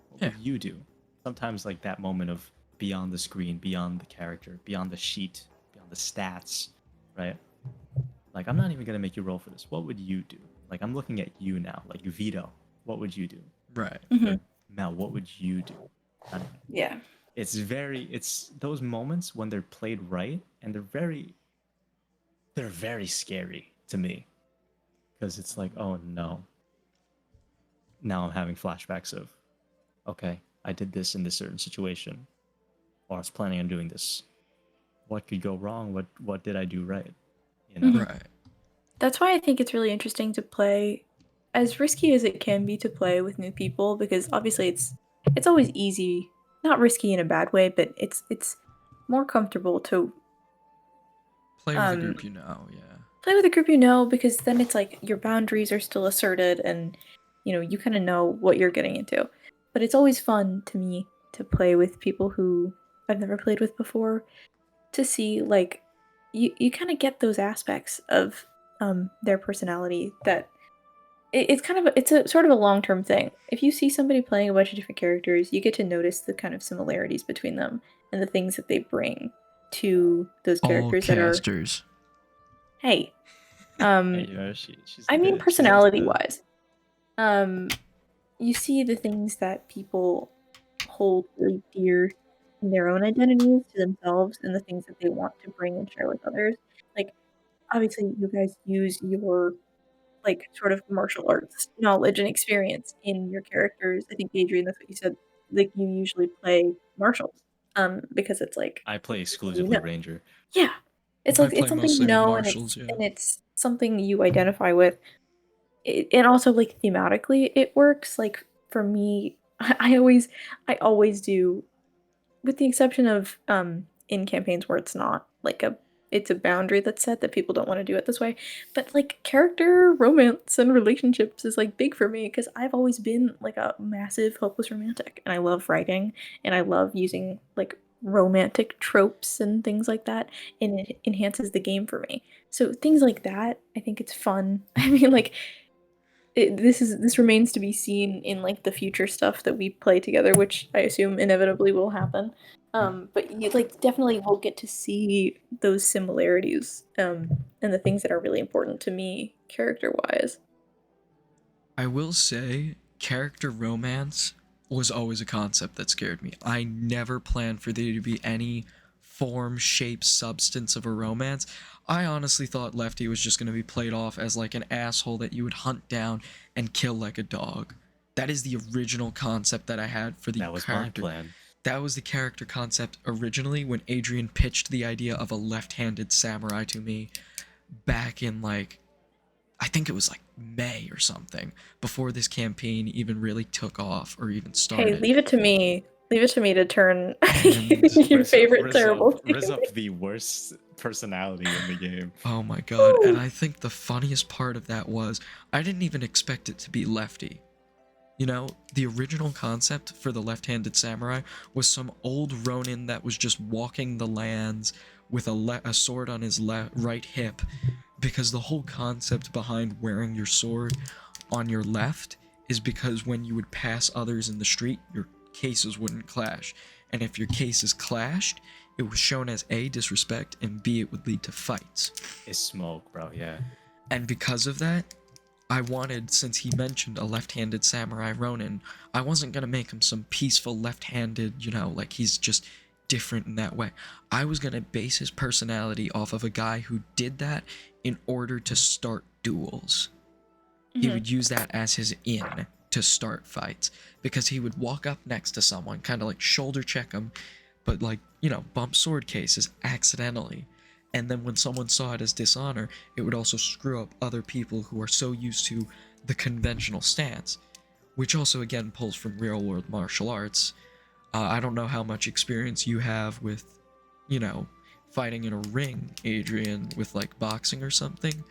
What Yeah. would you do? Sometimes like that moment of beyond the screen, beyond the character, beyond the sheet, beyond the stats, right? Like I'm not even gonna make you roll for this. What would you do? Like I'm looking at you now, like Vito. What would you do? Right. Or Mhm. Mel, what would you do? I don't know. Yeah. It's those moments when they're played right, and they're very scary to me because it's like, oh no, now I'm having flashbacks of, okay, I did this in this certain situation, or I was planning on doing this. What could go wrong? What did I do right? You know? Mhm. Right. That's why I think it's really interesting to play as risky as it can be to play with new people, because obviously it's always easy, not risky in a bad way, but it's more comfortable to Play with a group you know, yeah. play with a group you know, because then it's like your boundaries are still asserted and you kind of know what you're getting into. But it's always fun to me to play with people who I've never played with before, to see like you kind of get those aspects of their personality that it's kind of it's a sort of a long-term thing. If you see somebody playing a bunch of different characters, you get to notice the kind of similarities between them and the things that they bring to those All characters that are, casters. hey, Hey, you know, she's I the mean bit. She's the personality bit. wise. You see the things that people hold really dear in their own identities to themselves and the things that they want to bring and share with others. Like obviously you guys use your like sort of martial arts knowledge and experience in your characters. I think Adrian, that's what you said. Like you usually play martials, because it's like I play you exclusively know. Ranger. Yeah, it's I like it's play something you mostly with know, marshals, yeah. and it's something you identify with. And also like thematically, it works. Like for me, I always do, with the exception of in campaigns where it's not like it's a boundary that's set that people don't want to do it this way, but like character romance and relationships is like big for me because I've always been like a massive hopeless romantic, and I love writing and I love using like romantic tropes and things like that, and it enhances the game for me. So things like that, I think it's fun. I mean, like this remains to be seen in like the future stuff that we play together, which I assume inevitably will happen. But you like definitely will get to see those similarities, and the things that are really important to me character wise. I will say, character romance was always a concept that scared me. I never planned for there to be any form, shape, substance of a romance. I honestly thought Lefty was just going to be played off as like an asshole that you would hunt down and kill like a dog. That is the original concept that I had for the That was my character. plan. That was the character concept originally when Adrian pitched the idea of a left-handed samurai to me back in like I think it was like May or something before this campaign even really took off or even Hey, started. leave it to me. Leave it to me to turn And your favorite terrible Riz thing. up the worst personality in the game. oh my god, and I think the funniest part of that was I didn't even expect it to be Lefty. You know, the original concept for the left-handed samurai was some old Ronin that was just walking the lands with a sword on his right hip, because the whole concept behind wearing your sword on your left is because when you would pass others in the street, your cases wouldn't clash. And if your cases clashed, it was shown as A, disrespect, and B, it would lead to fights. Is smoke, bro. Yeah. And because of that, I wanted, since he mentioned a left-handed samurai Ronin, I wasn't gonna make him some peaceful left-handed, like he's just different in that way. I was gonna base his personality off of a guy who did that in order to start duels. He would use that as his in to start fights, because he would walk up next to someone, kind of like shoulder check him, but like, bump sword cases accidentally. And then when someone saw it as dishonor, it would also screw up other people who are so used to the conventional stance, which also again pulls from real world martial arts. I don't know how much experience you have with, fighting in a ring, Adrian, with like boxing or something,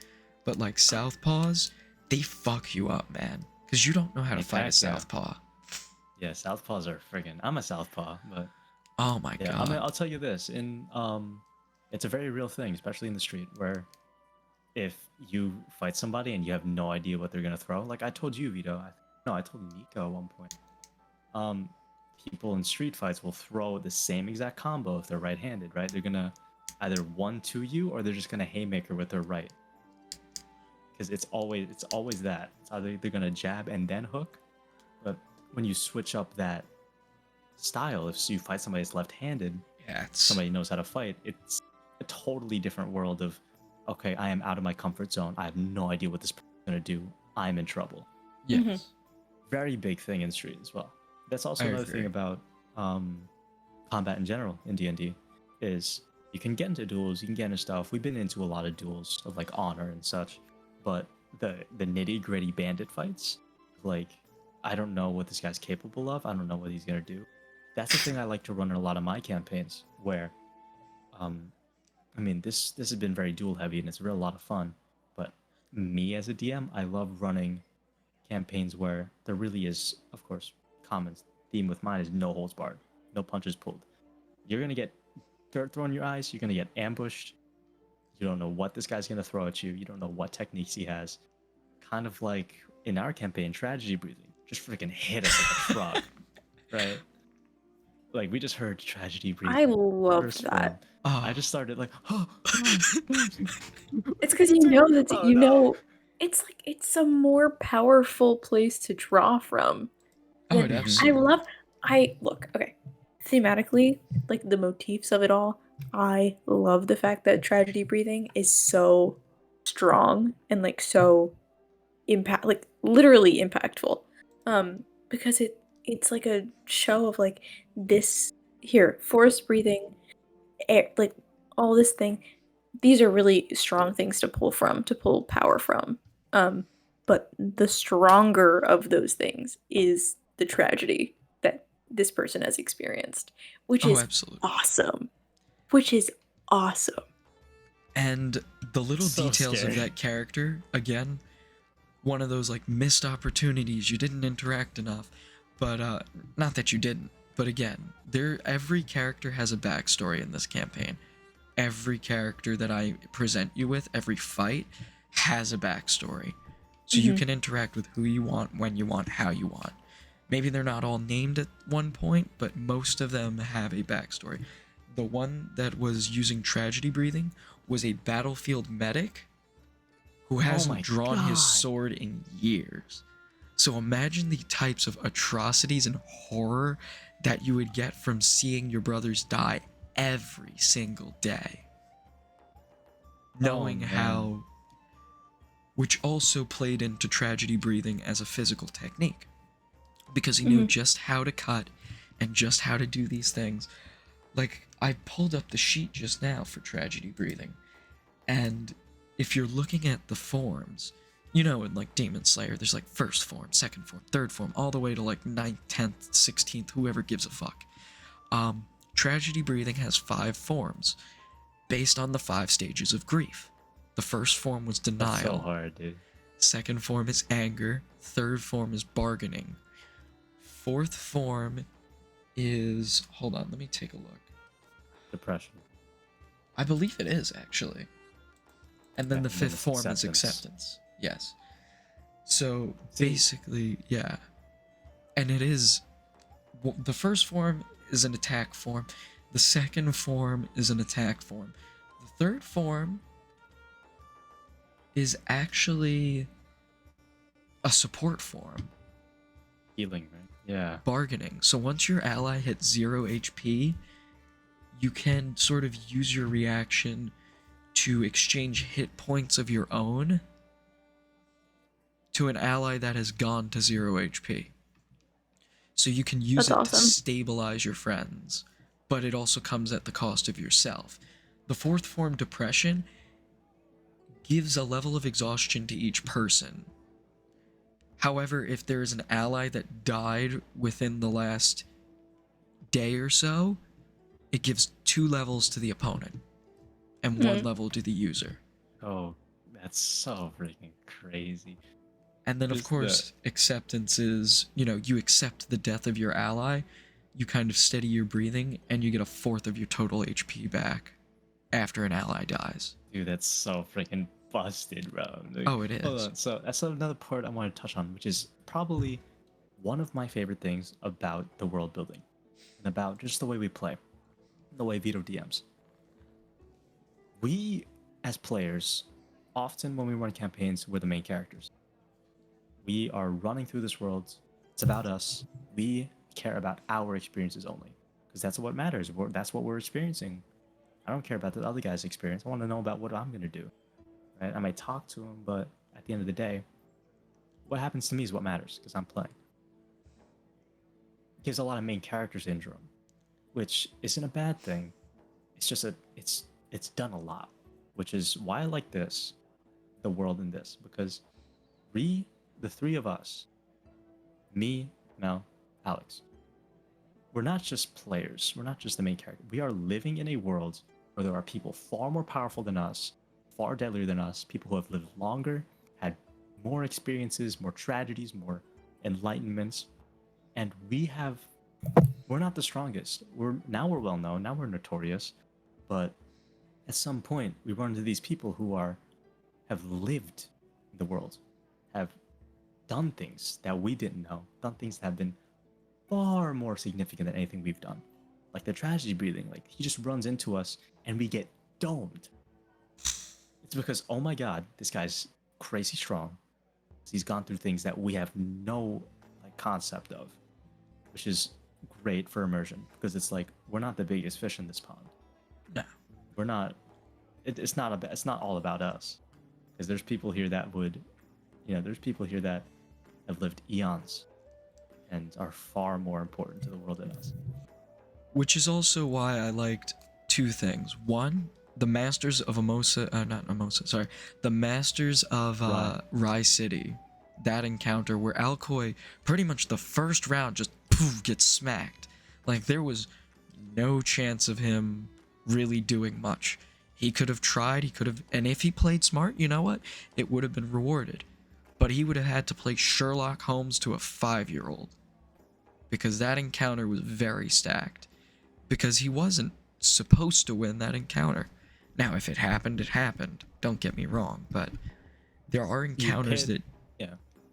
but like southpaws, they fuck you up, man, because you don't know how to fight a southpaw. Yeah, southpaws are friggin'. I'm a southpaw, but Oh my yeah, god. I'll tell you this. It's a very real thing, especially in the street, where if you fight somebody and you have no idea what they're gonna throw, like I told you, Vito. I told Nico at one point. People in street fights will throw the same exact combo if they're right-handed, right? They're gonna either 1-2 you or they're just gonna haymaker with their right. Because it's always that. It's either they're gonna jab and then hook, but when you switch up that style, if you fight somebody that's left-handed, Yeah, it's somebody knows how to fight, it's a totally different world of, okay, I am out of my comfort zone. I have no idea what this person's gonna do. I'm in trouble. yes. Very big thing in street as well. That's also I another agree. thing about combat in general in D&D is you can get into duels, you can get into stuff. We've been into a lot of duels of like honor and such, but the nitty gritty bandit fights. Like, I don't know what this guy's capable of. I don't know what he's gonna do. That's the thing I like to run in a lot of my campaigns, where, I mean, this has been very duel heavy and it's a real lot of fun. But me as a DM, I love running campaigns where there really is, of course, common theme with mine is no holds barred, no punches pulled. You're gonna get dirt thrown in your eyes. You're gonna get ambushed. You don't know what this guy's gonna throw at you. You don't know what techniques he has. Kind of like in our campaign, tragedy breathing, just freaking hit us like a truck, right? Like we just heard tragedy breathing. I loved first that. form. I just started like, oh, It's because you know that Oh, you no. know it's like it's a more powerful place to draw from. Oh, And it I absolutely. love I look, okay. Thematically, like the motifs of it all, I love the fact that tragedy breathing is so strong and like so like literally impactful. Because it's like a show of like this here, forest breathing, air, like all this thing. These are really strong things to pull power from. But the stronger of those things is the tragedy that this person has experienced, which Oh, is absolutely. awesome. Which is awesome. And the little So details scary. of that character, again, one of those like missed opportunities. You didn't interact enough, but not that you didn't. But again, every character has a backstory in this campaign. Every character that I present you with, every fight, has a backstory. So you can interact with who you want, when you want, how you want. Maybe they're not all named at one point, but most of them have a backstory. The one that was using tragedy breathing was a battlefield medic who hasn't my drawn his God. sword in years. So imagine the types of atrocities and horror that you would get from seeing your brothers die every single day. Knowing man. how, which also played into tragedy breathing as a physical technique, because he knew just how to cut and just how to do these things. Like, I pulled up the sheet just now for tragedy breathing, and if you're looking at the forms, you know, in like Demon Slayer, there's like first form, second form, third form, all the way to like 9th, 10th, 16th, whoever gives a fuck. Tragedy breathing has 5 forms based on the 5 stages of grief. The first form was That's denial. so hard, dude. Second form is anger. Third form is bargaining. Fourth form is, hold on, let me take a look. Depression. I believe it is actually. And then Yeah, the and then fifth it's form is acceptance. acceptance. Yes. So See- basically, yeah. And it is, the first form is an attack form. The second form is an attack form. The third form is actually a support form. Healing, right? Yeah. Bargaining. So once your ally hits 0 HP, you can sort of use your reaction to exchange hit points of your own to an ally that has gone to 0 HP. So you can use That's it awesome. to stabilize your friends, but it also comes at the cost of yourself. The fourth form, depression, gives a level of exhaustion to each person. However, if there is an ally that died within the last day or so, it gives 2 levels to the opponent and 1 level to the user. Oh, that's so freaking crazy. And then, of Just course, acceptance is, you know, you accept the death of your ally, you kind of steady your breathing, and you get a fourth of your total HP back after an ally dies. Dude, that's so freaking busted, bro. Like, Oh, it hold is. on. So that's another part I want to touch on, which is probably one of my favorite things about the world building and about just the way we play, the way Vito DMs. We, as players, often when we run campaigns, we're the main characters. We are running through this world. It's about us. We care about our experiences only, because that's what matters. That's what we're experiencing. I don't care about the other guy's experience. I want to know about what I'm gonna do. Right? I might talk to him, but at the end of the day, what happens to me is what matters, because I'm playing. It gives a lot of main character syndrome, which isn't a bad thing. It's just it's done a lot, which is why I like this, the world in this, because the three of us, me, Mel, Alex, we're not just players. We're not just the main character. We are living in a world where there are people far more powerful than us, far deadlier than us, people who have lived longer, had more experiences, more tragedies, more enlightenments, and we're not the strongest. We're well known, now we're notorious, but at some point we run into these people who have lived the world, have done things that we didn't know, done things that have been far more significant than anything we've done. Like the tragedy breathing, like he just runs into us and we get domed. It's because, oh my god, this guy's crazy strong. He's gone through things that we have no like concept of, which is great for immersion because it's like we're not the biggest fish in this pond. No. We're not. It's not all about us, because there's people here that would, there's people here that have lived eons and are far more important to the world than us. Which is also why I liked two things. One, the Masters of the Masters of Rye City. That encounter where Alcoy, pretty much the first round, just poof, gets smacked. Like, there was no chance of him really doing much. He could have tried, and if he played smart, you know what? It would have been rewarded. But he would have had to play Sherlock Holmes to a 5-year-old. Because that encounter was very stacked. Because he wasn't supposed to win that encounter. Now, if it happened, it happened. Don't get me wrong, but there are encounters that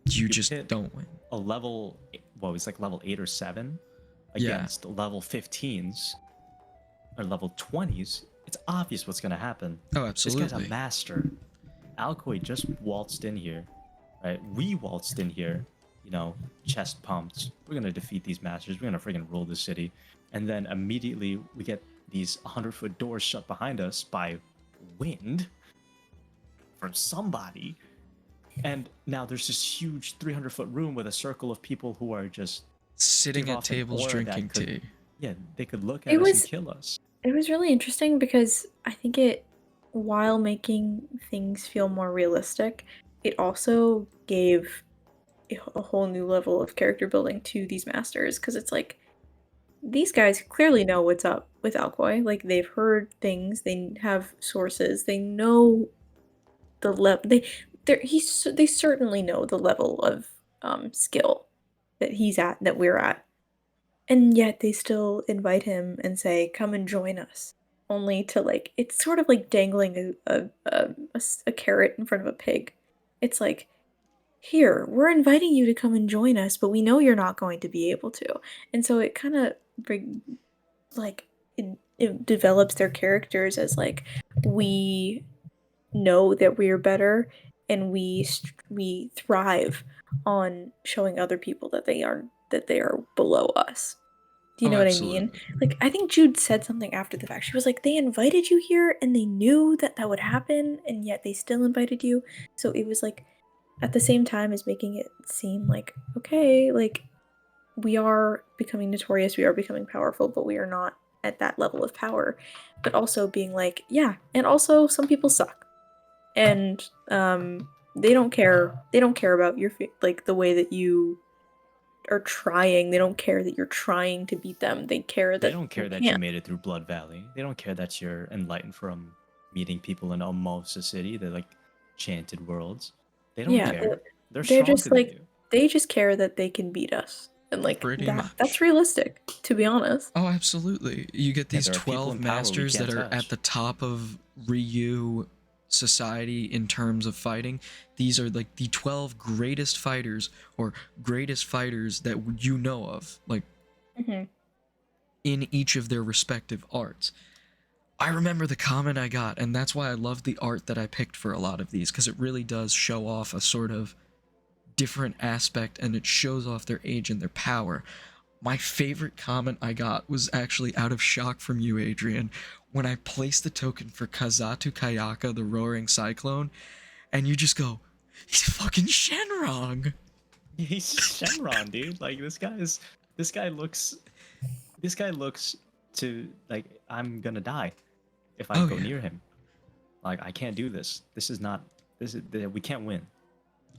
you just don't win. A level, what was like level 8 or 7 against level 15s or level 20s, it's obvious what's going to happen. Oh, absolutely. This guy's a master. Alcoy just waltzed in here, right? We waltzed in here, chest pumped. We're going to defeat these masters. We're going to freaking rule this city. And then immediately we get these 100-foot doors shut behind us by wind from somebody. And now there's this huge 300-foot room with a circle of people who are just sitting at tables drinking tea. Yeah, they could look at us and kill us. It was really interesting because I think while making things feel more realistic, it also gave a whole new level of character building to these masters, because it's like, these guys clearly know what's up with Alcoy. Like, they've heard things, they have sources, they know the level. They certainly know the level of skill that he's at, that we're at, and yet they still invite him and say, "Come and join us." Only to, like, it's sort of like dangling a carrot in front of a pig. It's like, here, we're inviting you to come and join us, but we know you're not going to be able to. And so it kind of it develops their characters as like, we know that we're better, and we thrive on showing other people that they are below us. Do you know what I mean? Like, I think Jude said something after the fact. She was like, they invited you here and they knew that would happen, and yet they still invited you. So it was like, at the same time as making it seem like, okay, like, we are becoming notorious, we are becoming powerful, but we are not at that level of power. But also being like, yeah, and also some people suck. And they don't care about your the way that you are trying. They don't care that you're trying to beat them. They don't care that you made it through Blood Valley. They don't care that you're enlightened from meeting people in Almosa City. They're like chanted worlds. They don't care. They're just like, they just care that they can beat us. And like, that's realistic, to be honest. Oh, absolutely. You get these 12 masters that are at the top of Ryu society in terms of fighting. These are like the 12 greatest fighters, or greatest fighters that you know of, like, in each of their respective arts. I remember the comment I got, and that's why I love the art that I picked for a lot of these, because it really does show off a sort of different aspect, and it shows off their age and their power. My favorite comment I got was actually out of shock from you, Adrian, when I placed the token for Kazatu Kayaka, the Roaring Cyclone, and you just go, he's fucking Shenron! He's Shenron, dude. Like, this guy looks to, like, I'm gonna die if I go near him. Like, I can't do this. We can't win.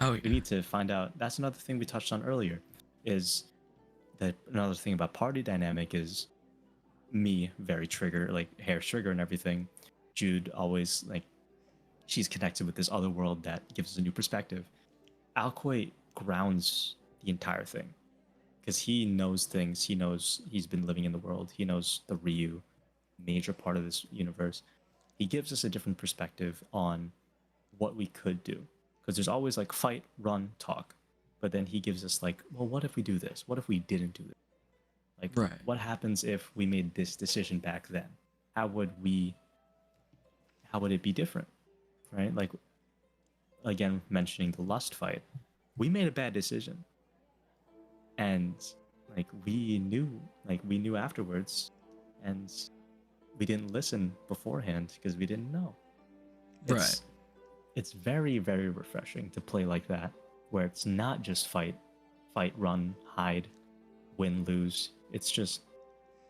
Oh We yeah. need to find out. That's another thing we touched on earlier. Is that another thing about party dynamic is me very trigger, like hair trigger and everything. Jude always like she's connected with this other world that gives us a new perspective. Alcoy grounds the entire thing because he knows things. He knows he's been living in the world. He knows the Ryu, major part of this universe. He gives us a different perspective on what we could do because there's always like fight, run, talk, but then he gives us like, well, what if we do this? What if we didn't do this? Like, Right. what happens if we made this decision back then? How would it be different? Right? Like, again, mentioning the lust fight, we made a bad decision. And like we knew afterwards, and we didn't listen beforehand because we didn't know. Right. It's very, very refreshing to play like that, where it's not just fight, run, hide, win, lose. It's just,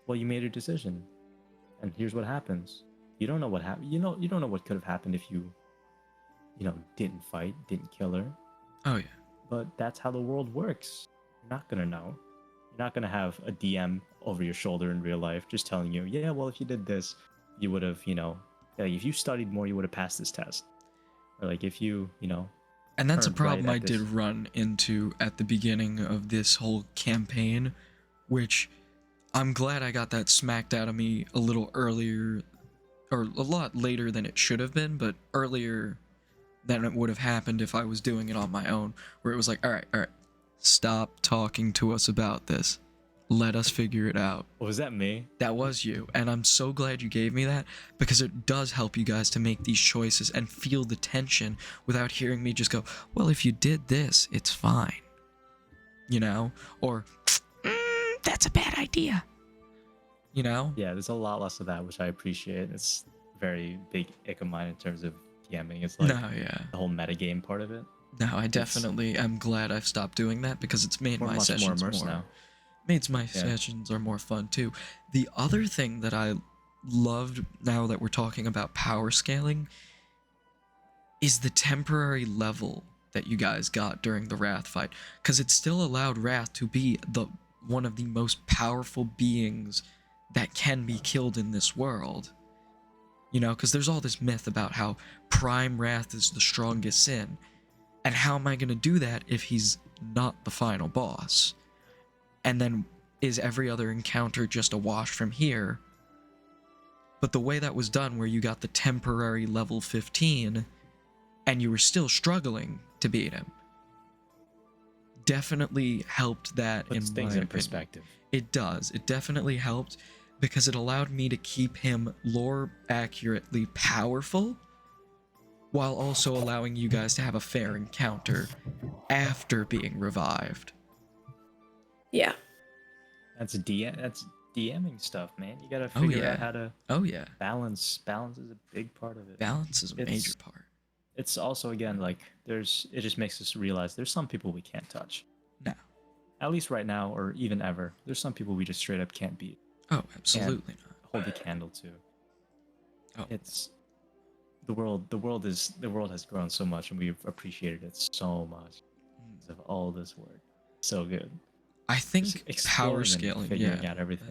well, you made a decision, and here's what happens. You don't know what happened. You don't know what could have happened if you didn't fight, didn't kill her. Oh yeah. But that's how the world works. You're not gonna know. You're not gonna have a DM over your shoulder in real life just telling you, yeah, well, if you did this, you would have, like if you studied more, you would have passed this test. Or like if you, And that's a turned problem right I at did this- run into at the beginning of this whole campaign, which I'm glad I got that smacked out of me a little earlier, or a lot later than it should have been, but earlier than it would have happened if I was doing it on my own, where it was like, all right, stop talking to us about this. Let us figure it out. Was that me? That was you, and I'm so glad you gave me that, because it does help you guys to make these choices and feel the tension without hearing me just go, well, if you did this, it's fine. Or, that's a bad idea. Yeah, there's a lot less of that, which I appreciate. It's a very big ick of mine in terms of DMing. It's like No, yeah. the whole metagame part of it. No, I definitely am glad I've stopped doing that, because it's made We're my much more sessions immersed more now. sessions are more fun too. The other thing that I loved, now that we're talking about power scaling, is the temporary level that you guys got during the Wrath fight, because it still allowed Wrath to be one of the most powerful beings that can be killed in this world. Because there's all this myth about how Prime Wrath is the strongest sin, and how am I going to do that if he's not the final boss? And then is every other encounter just a wash from here? But the way that was done, where you got the temporary level 15 and you were still struggling to beat him, definitely helped that. Puts in things my in opinion. perspective. It does. It definitely helped, because it allowed me to keep him lore accurately powerful, while also allowing you guys to have a fair encounter after being revived. Yeah. That's DMing stuff, man. You gotta figure out how to Oh yeah. balance. Balance is a big part of it. Balance is a major part. It's also, again, like it just makes us realize there's some people we can't touch. No. At least right now, or even ever. There's some people we just straight up can't beat. Oh, absolutely not. Hold the candle to. Oh. It's the world has grown so much, and we've appreciated it so much because of all this work. So good. I think Just power exploring and scaling, figuring yeah, out everything.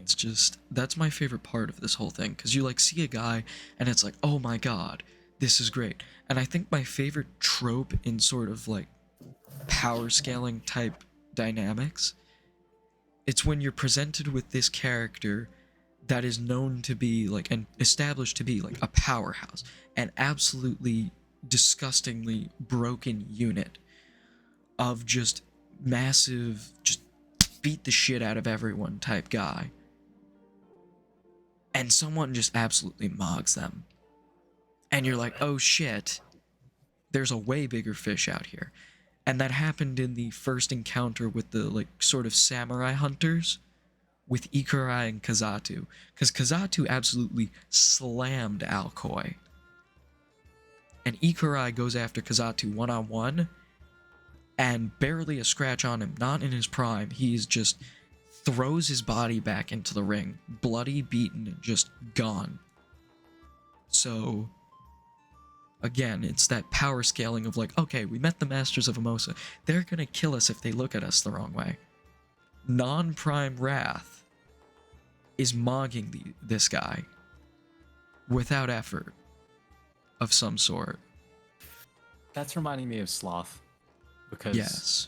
that's my favorite part of this whole thing, because you like see a guy and it's like, oh my god, this is great. And I think my favorite trope in sort of like power scaling type dynamics, it's when you're presented with this character that is known to be like, and established to be like, a powerhouse, an absolutely disgustingly broken unit of just massive, just beat the shit out of everyone type guy, and someone just absolutely mogs them, and you're like, oh shit, there's a way bigger fish out here. And that happened in the first encounter with the like sort of samurai hunters with Ikurai and Kazatu, because Kazatu absolutely slammed Alcoy, and Ikurai goes after Kazatu one-on-one, and barely a scratch on him, not in his prime. He's just throws his body back into the ring, bloody, beaten, and just gone. So Again, it's that power scaling of like, okay, we met the Masters of Emosa. They're gonna kill us if they look at us the wrong way. Non-prime Wrath is mogging this guy without effort of some sort. That's reminding me of Sloth. Because, Yes.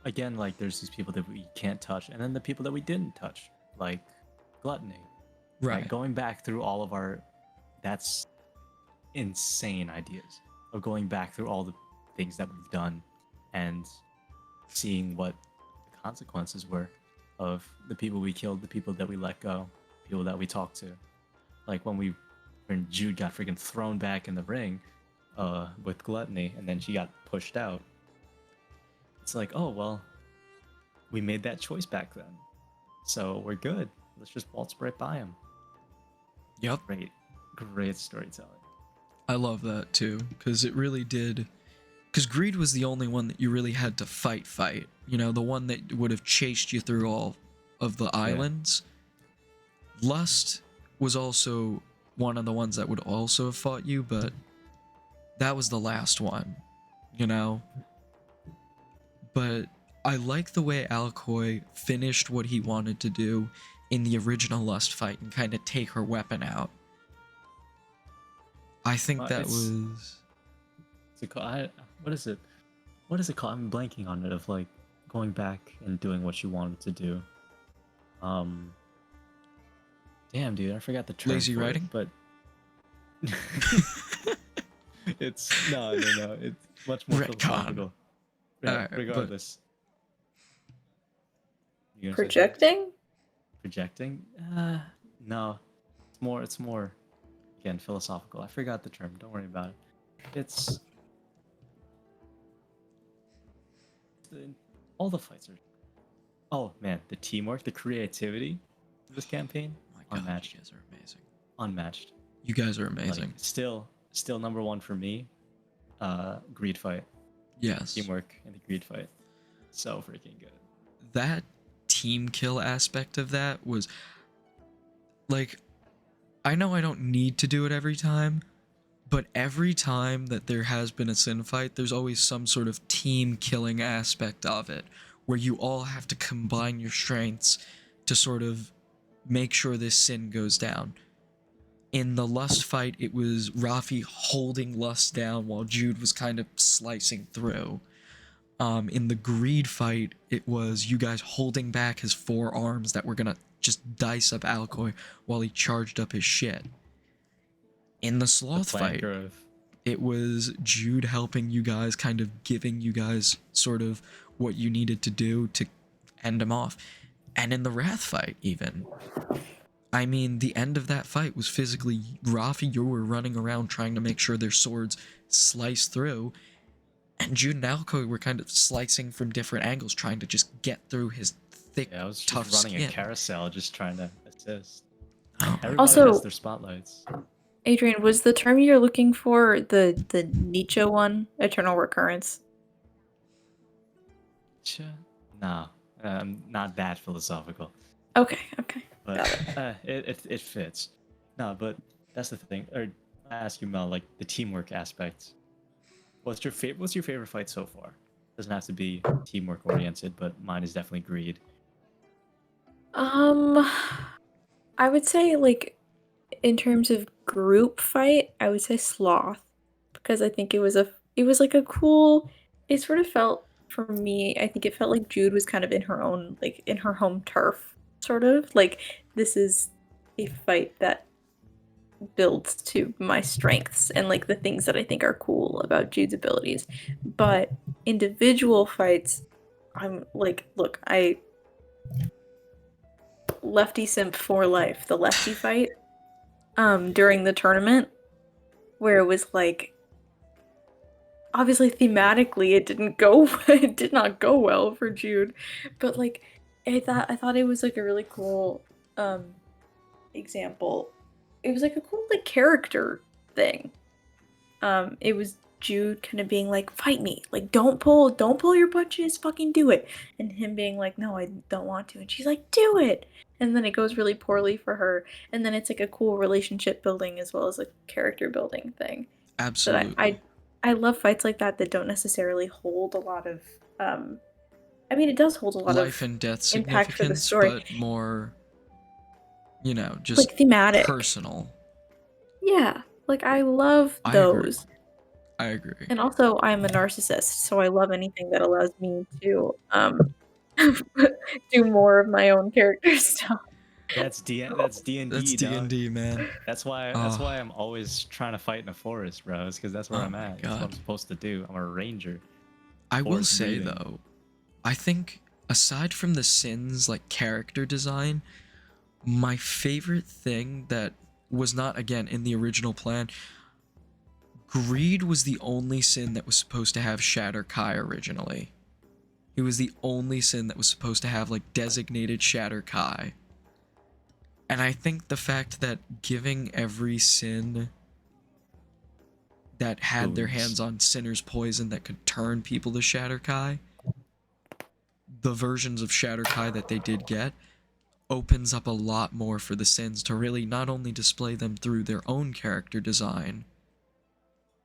again, like, there's these people that we can't touch, and then the people that we didn't touch, like Gluttony. Right. Like, going back through all of our... That's insane ideas of going back through all the things that we've done and seeing what the consequences were of the people we killed, the people that we let go, people that we talked to. Like when Jude got freaking thrown back in the ring with Gluttony, and then she got pushed out. It's like, oh well, we made that choice back then, so we're good. Let's just waltz right by him. Yep. Great storytelling. I love that too, because it really did. Because Greed was the only one that you really had to fight. You know, the one that would have chased you through all of the islands. Lust was also one of the ones that would also have fought you, but that was the last one, you know? But I like the way Alcoy finished what he wanted to do in the original Lust fight and kind of take her weapon out. I think that was... What is it? What is it called? I'm blanking on it, of like going back and doing what you wanted to do. Damn, dude, I forgot the term. Lazy writing? But it's no, it's much more philosophical. Yeah, regardless. Projecting? Projecting? No. It's more again philosophical. I forgot the term. Don't worry about it. It's all the fights are. Oh man, the teamwork, the creativity of this campaign, unmatched. You guys are amazing. Unmatched. You guys are amazing. Like, still number one for me. Greed fight. Yes. Teamwork and the greed fight. So freaking good. That team kill aspect of that was like, I know I don't need to do it every time, but every time that there has been a sin fight, there's always some sort of team killing aspect of it, where you all have to combine your strengths to sort of make sure this sin goes down. In the Lust fight, it was Rafi holding Lust down while Jude was kind of slicing through. In the Greed fight, it was you guys holding back his forearms that were gonna just dice up Alcoy while he charged up his shit. In the Sloth fight, it was Jude helping you guys, kind of giving you guys sort of what you needed to do to end him off. And in the Wrath fight, even. I mean, the end of that fight was physically Rafi, you were running around trying to make sure their swords slice through, and Jude and Alcoy were kind of slicing from different angles, trying to just get through his thick, I was just tough running skin. a carousel, just trying to assist. Oh, Everybody Also- has their spotlights. Adrian, was the term you're looking for the Nietzsche one? Eternal recurrence? No, not that philosophical. Okay. But it fits. No, but that's the thing. Or I ask you, Mel, like the teamwork aspect. What's your favorite fight so far? Doesn't have to be teamwork oriented, but mine is definitely Greed. I would say, like, in terms of group fight, I would say Sloth, because I think it was like a cool. It sort of felt, for me, I think it felt like Jude was kind of in her own, like, in her home turf, sort of. Like, this is a fight that builds to my strengths and, like, the things that I think are cool about Jude's abilities. But individual fights, I'm like, look, Lefty Simp for life, the Lefty fight, during the tournament, where it was like, obviously thematically it did not go well for Jude, but like I thought it was like a really cool example. It was like a cool like character thing. It was Jude kind of being like, fight me, like don't pull your punches, fucking do it, and him being like, no, I don't want to, and she's like, do it, and then it goes really poorly for her, and then it's like a cool relationship building as well as a character building thing. that Absolutely. I love fights like that don't necessarily hold a lot of I mean, it does hold a lot of Life and death impact for the significance, story, but more, just like thematic. personal. Yeah, like I love I agree. those. I agree. And also, I'm a narcissist, so I love anything that allows me to do more of my own character stuff. That's D and That's D, dog. D&D, man. That's Oh, why I'm always trying to fight in a forest, bro. It's because that's where oh I'm my at. That's what I'm god. supposed to do. I'm a ranger, I will forest say breathing. though, I think aside from the Sins like character design, my favorite thing that was not again in the original plan, Greed was the only sin that was supposed to have Shatter Kai originally. He was the only sin that was supposed to have like designated Shatter Kai. And I think the fact that giving every sin that had their Boons. hands on Sinner's poison that could turn people to Shatter Kai, the versions of Shatter Kai that they did get, opens up a lot more for the Sins to really not only display them through their own character design,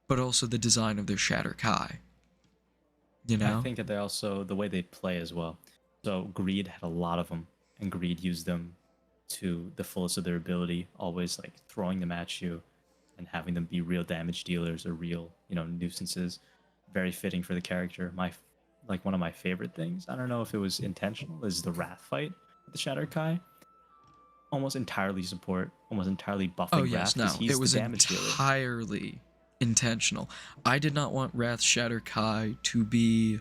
but also the design of their Shatter Kai. You I know? think that they also the way they play as well. So Greed had a lot of them, and Greed used them to the fullest of their ability, always like throwing them at you and having them be real damage dealers or real, nuisances. Very fitting for the character. Like one of my favorite things, I don't know if it was intentional, is the Wrath fight with the Shatter Kai. Almost entirely support, almost entirely Oh, buffing Wrath yes, because no. It he's the was damage dealer. entirely intentional. I did not want Wrath Shatter Kai to be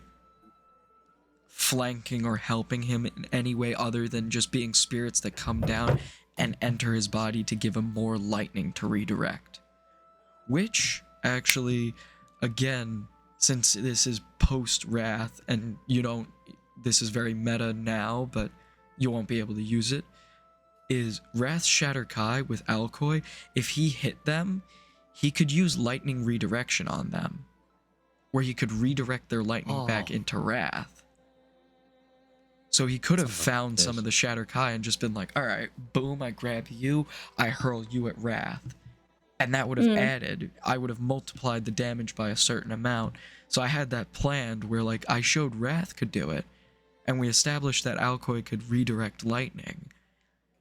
flanking or helping him in any way other than just being spirits that come down and enter his body to give him more lightning to redirect. Which, actually, again, since this is post Wrath and this is very meta now, but you won't be able to use it, is Wrath Shatter Kai with Alkoi. If he hit them, he could use lightning redirection on them, where he could redirect their lightning back Oh, into Wrath. So he could have son of a found some bitch. of the Shatter Kai and just been like, alright, boom, I grab you, I hurl you at Wrath. And that would have Mm. added, I would have multiplied the damage by a certain amount. So I had that planned where, like, I showed Wrath could do it, and we established that Alkoi could redirect lightning.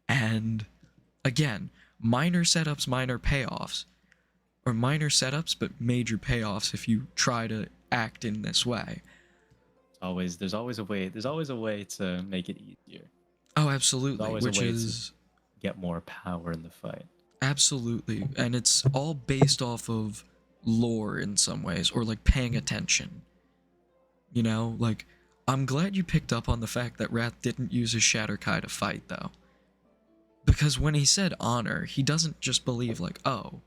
And, again, minor setups, minor payoffs. Or minor setups, but major payoffs if you try to act in this way. There's always a way. There's always a way to make it easier. Oh, There's absolutely, always a which way to is get more power in the fight. absolutely, and it's all based off of lore in some ways, or like paying attention. Like, I'm glad you picked up on the fact that Wrath didn't use his Shatter Kai to fight, though. Because when he said honor, he doesn't just believe, like, oh,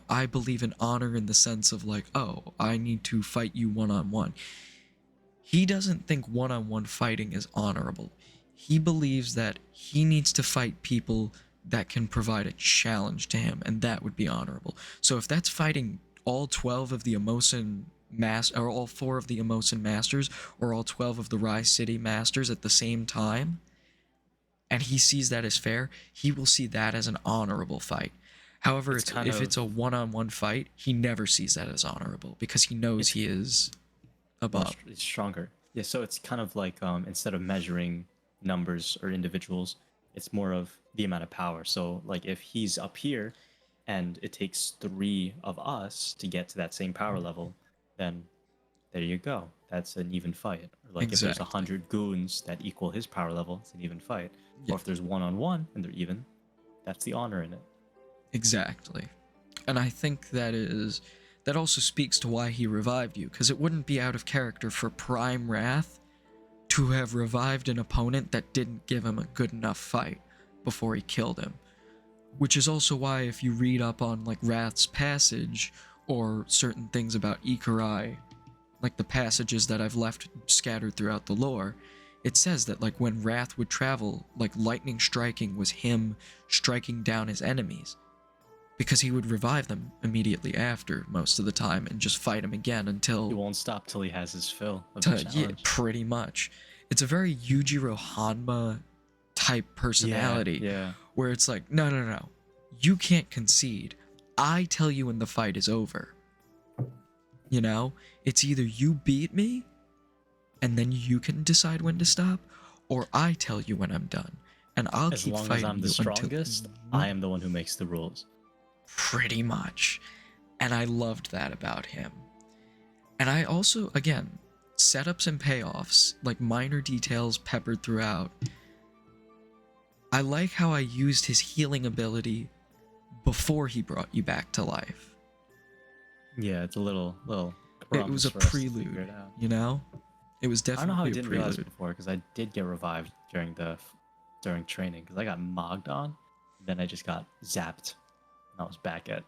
I believe in honor in the sense of, like, oh, I need to fight you one-on-one. He doesn't think one-on-one fighting is honorable. He believes that he needs to fight people that can provide a challenge to him, and that would be honorable. So if that's fighting all 12 of the or all 4 of the Emosin Masters, or all 12 of the Rise City Masters at the same time, and he sees that as fair, he will see that as an honorable fight. However, It's kind if of it's a one-on-one fight, he never sees that as honorable because he knows it's he is above. it's stronger. Yeah, so it's kind of like instead of measuring numbers or individuals, it's more of the amount of power. So like if he's up here and it takes 3 of us to get to that same power level, then there you go. That's an even fight. Or like if there's Exactly. 100 goons that equal his power level, it's an even fight. Yeah. Or if there's one-on-one and they're even, that's the honor in it. Exactly. And I think that also speaks to why he revived you, because it wouldn't be out of character for Prime Wrath to have revived an opponent that didn't give him a good enough fight before he killed him. Which is also why if you read up on like Wrath's passage or certain things about Ikarai, like the passages that I've left scattered throughout the lore, it says that like when Wrath would travel, like lightning striking was him striking down his enemies. Because he would revive them immediately after most of the time and just fight him again until He won't stop till he has his fill of the yeah, challenge. pretty much. It's a very Yujiro Hanma type personality Yeah. where it's like, no, you can't concede. I tell you when the fight is over. You know, it's either you beat me and then you can decide when to stop, or I tell you when I'm done. And I'll As keep long as fighting I'm the you until strongest, I am the one who makes the rules. pretty much. And I loved that about him. And I also, again, setups and payoffs, like minor details peppered throughout. I like how I used his healing ability before he brought you back to life. Yeah, it's a little It was crumbs a for us to figure prelude, it out. you know? It was I don't know how I definitely a didn't realize prelude. before because I did get revived during training because I got mogged on, then I just got zapped, and I was back at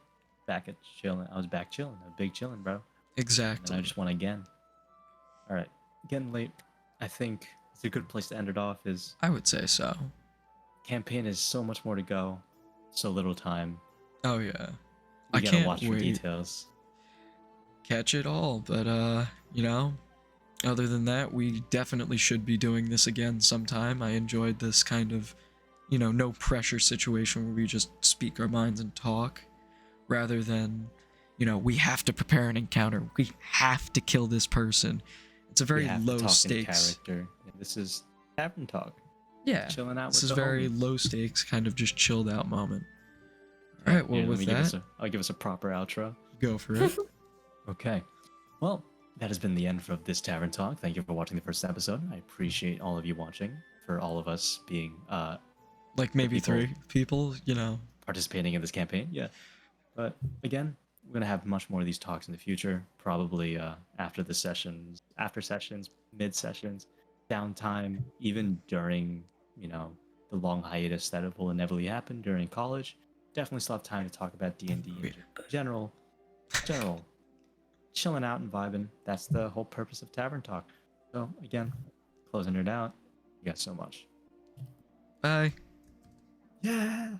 chilling. I was back chilling, a big chilling, bro. And Exactly. I just won again. All right, getting late. I think it's a good place to end it off. Is I would say so. campaign is so much more to go, so little time. Oh yeah. You I gotta can't watch for wait. details. Catch it all, but you know, other than that, we definitely should be doing this again sometime. I enjoyed this kind of, you know, no pressure situation where we just speak our minds and talk rather than, you know, we have to prepare an encounter. We have to kill this person. It's a We very have to low talk stakes. in character. Yeah, this is tavern talk. Yeah. Chilling out This with is the very homies. low stakes, kind of just chilled out moment. Yeah, All right, well, here, let with me that, I'll give us a proper outro. go for it. Okay. Well, that has been the end of this Tavern Talk. Thank you for watching the first episode. I appreciate all of you watching, for all of us being Like maybe people- 3 people, you know. participating in this campaign. Yeah. But again, we're gonna have much more of these talks in the future. Probably after the sessions, after sessions, mid sessions, downtime, even during the long hiatus that will inevitably happen during college. Definitely still have time to talk about D&D in general chilling out and vibing. That's the whole purpose of Tavern Talk. So again, closing it out. You guys so much. Bye. Yeah.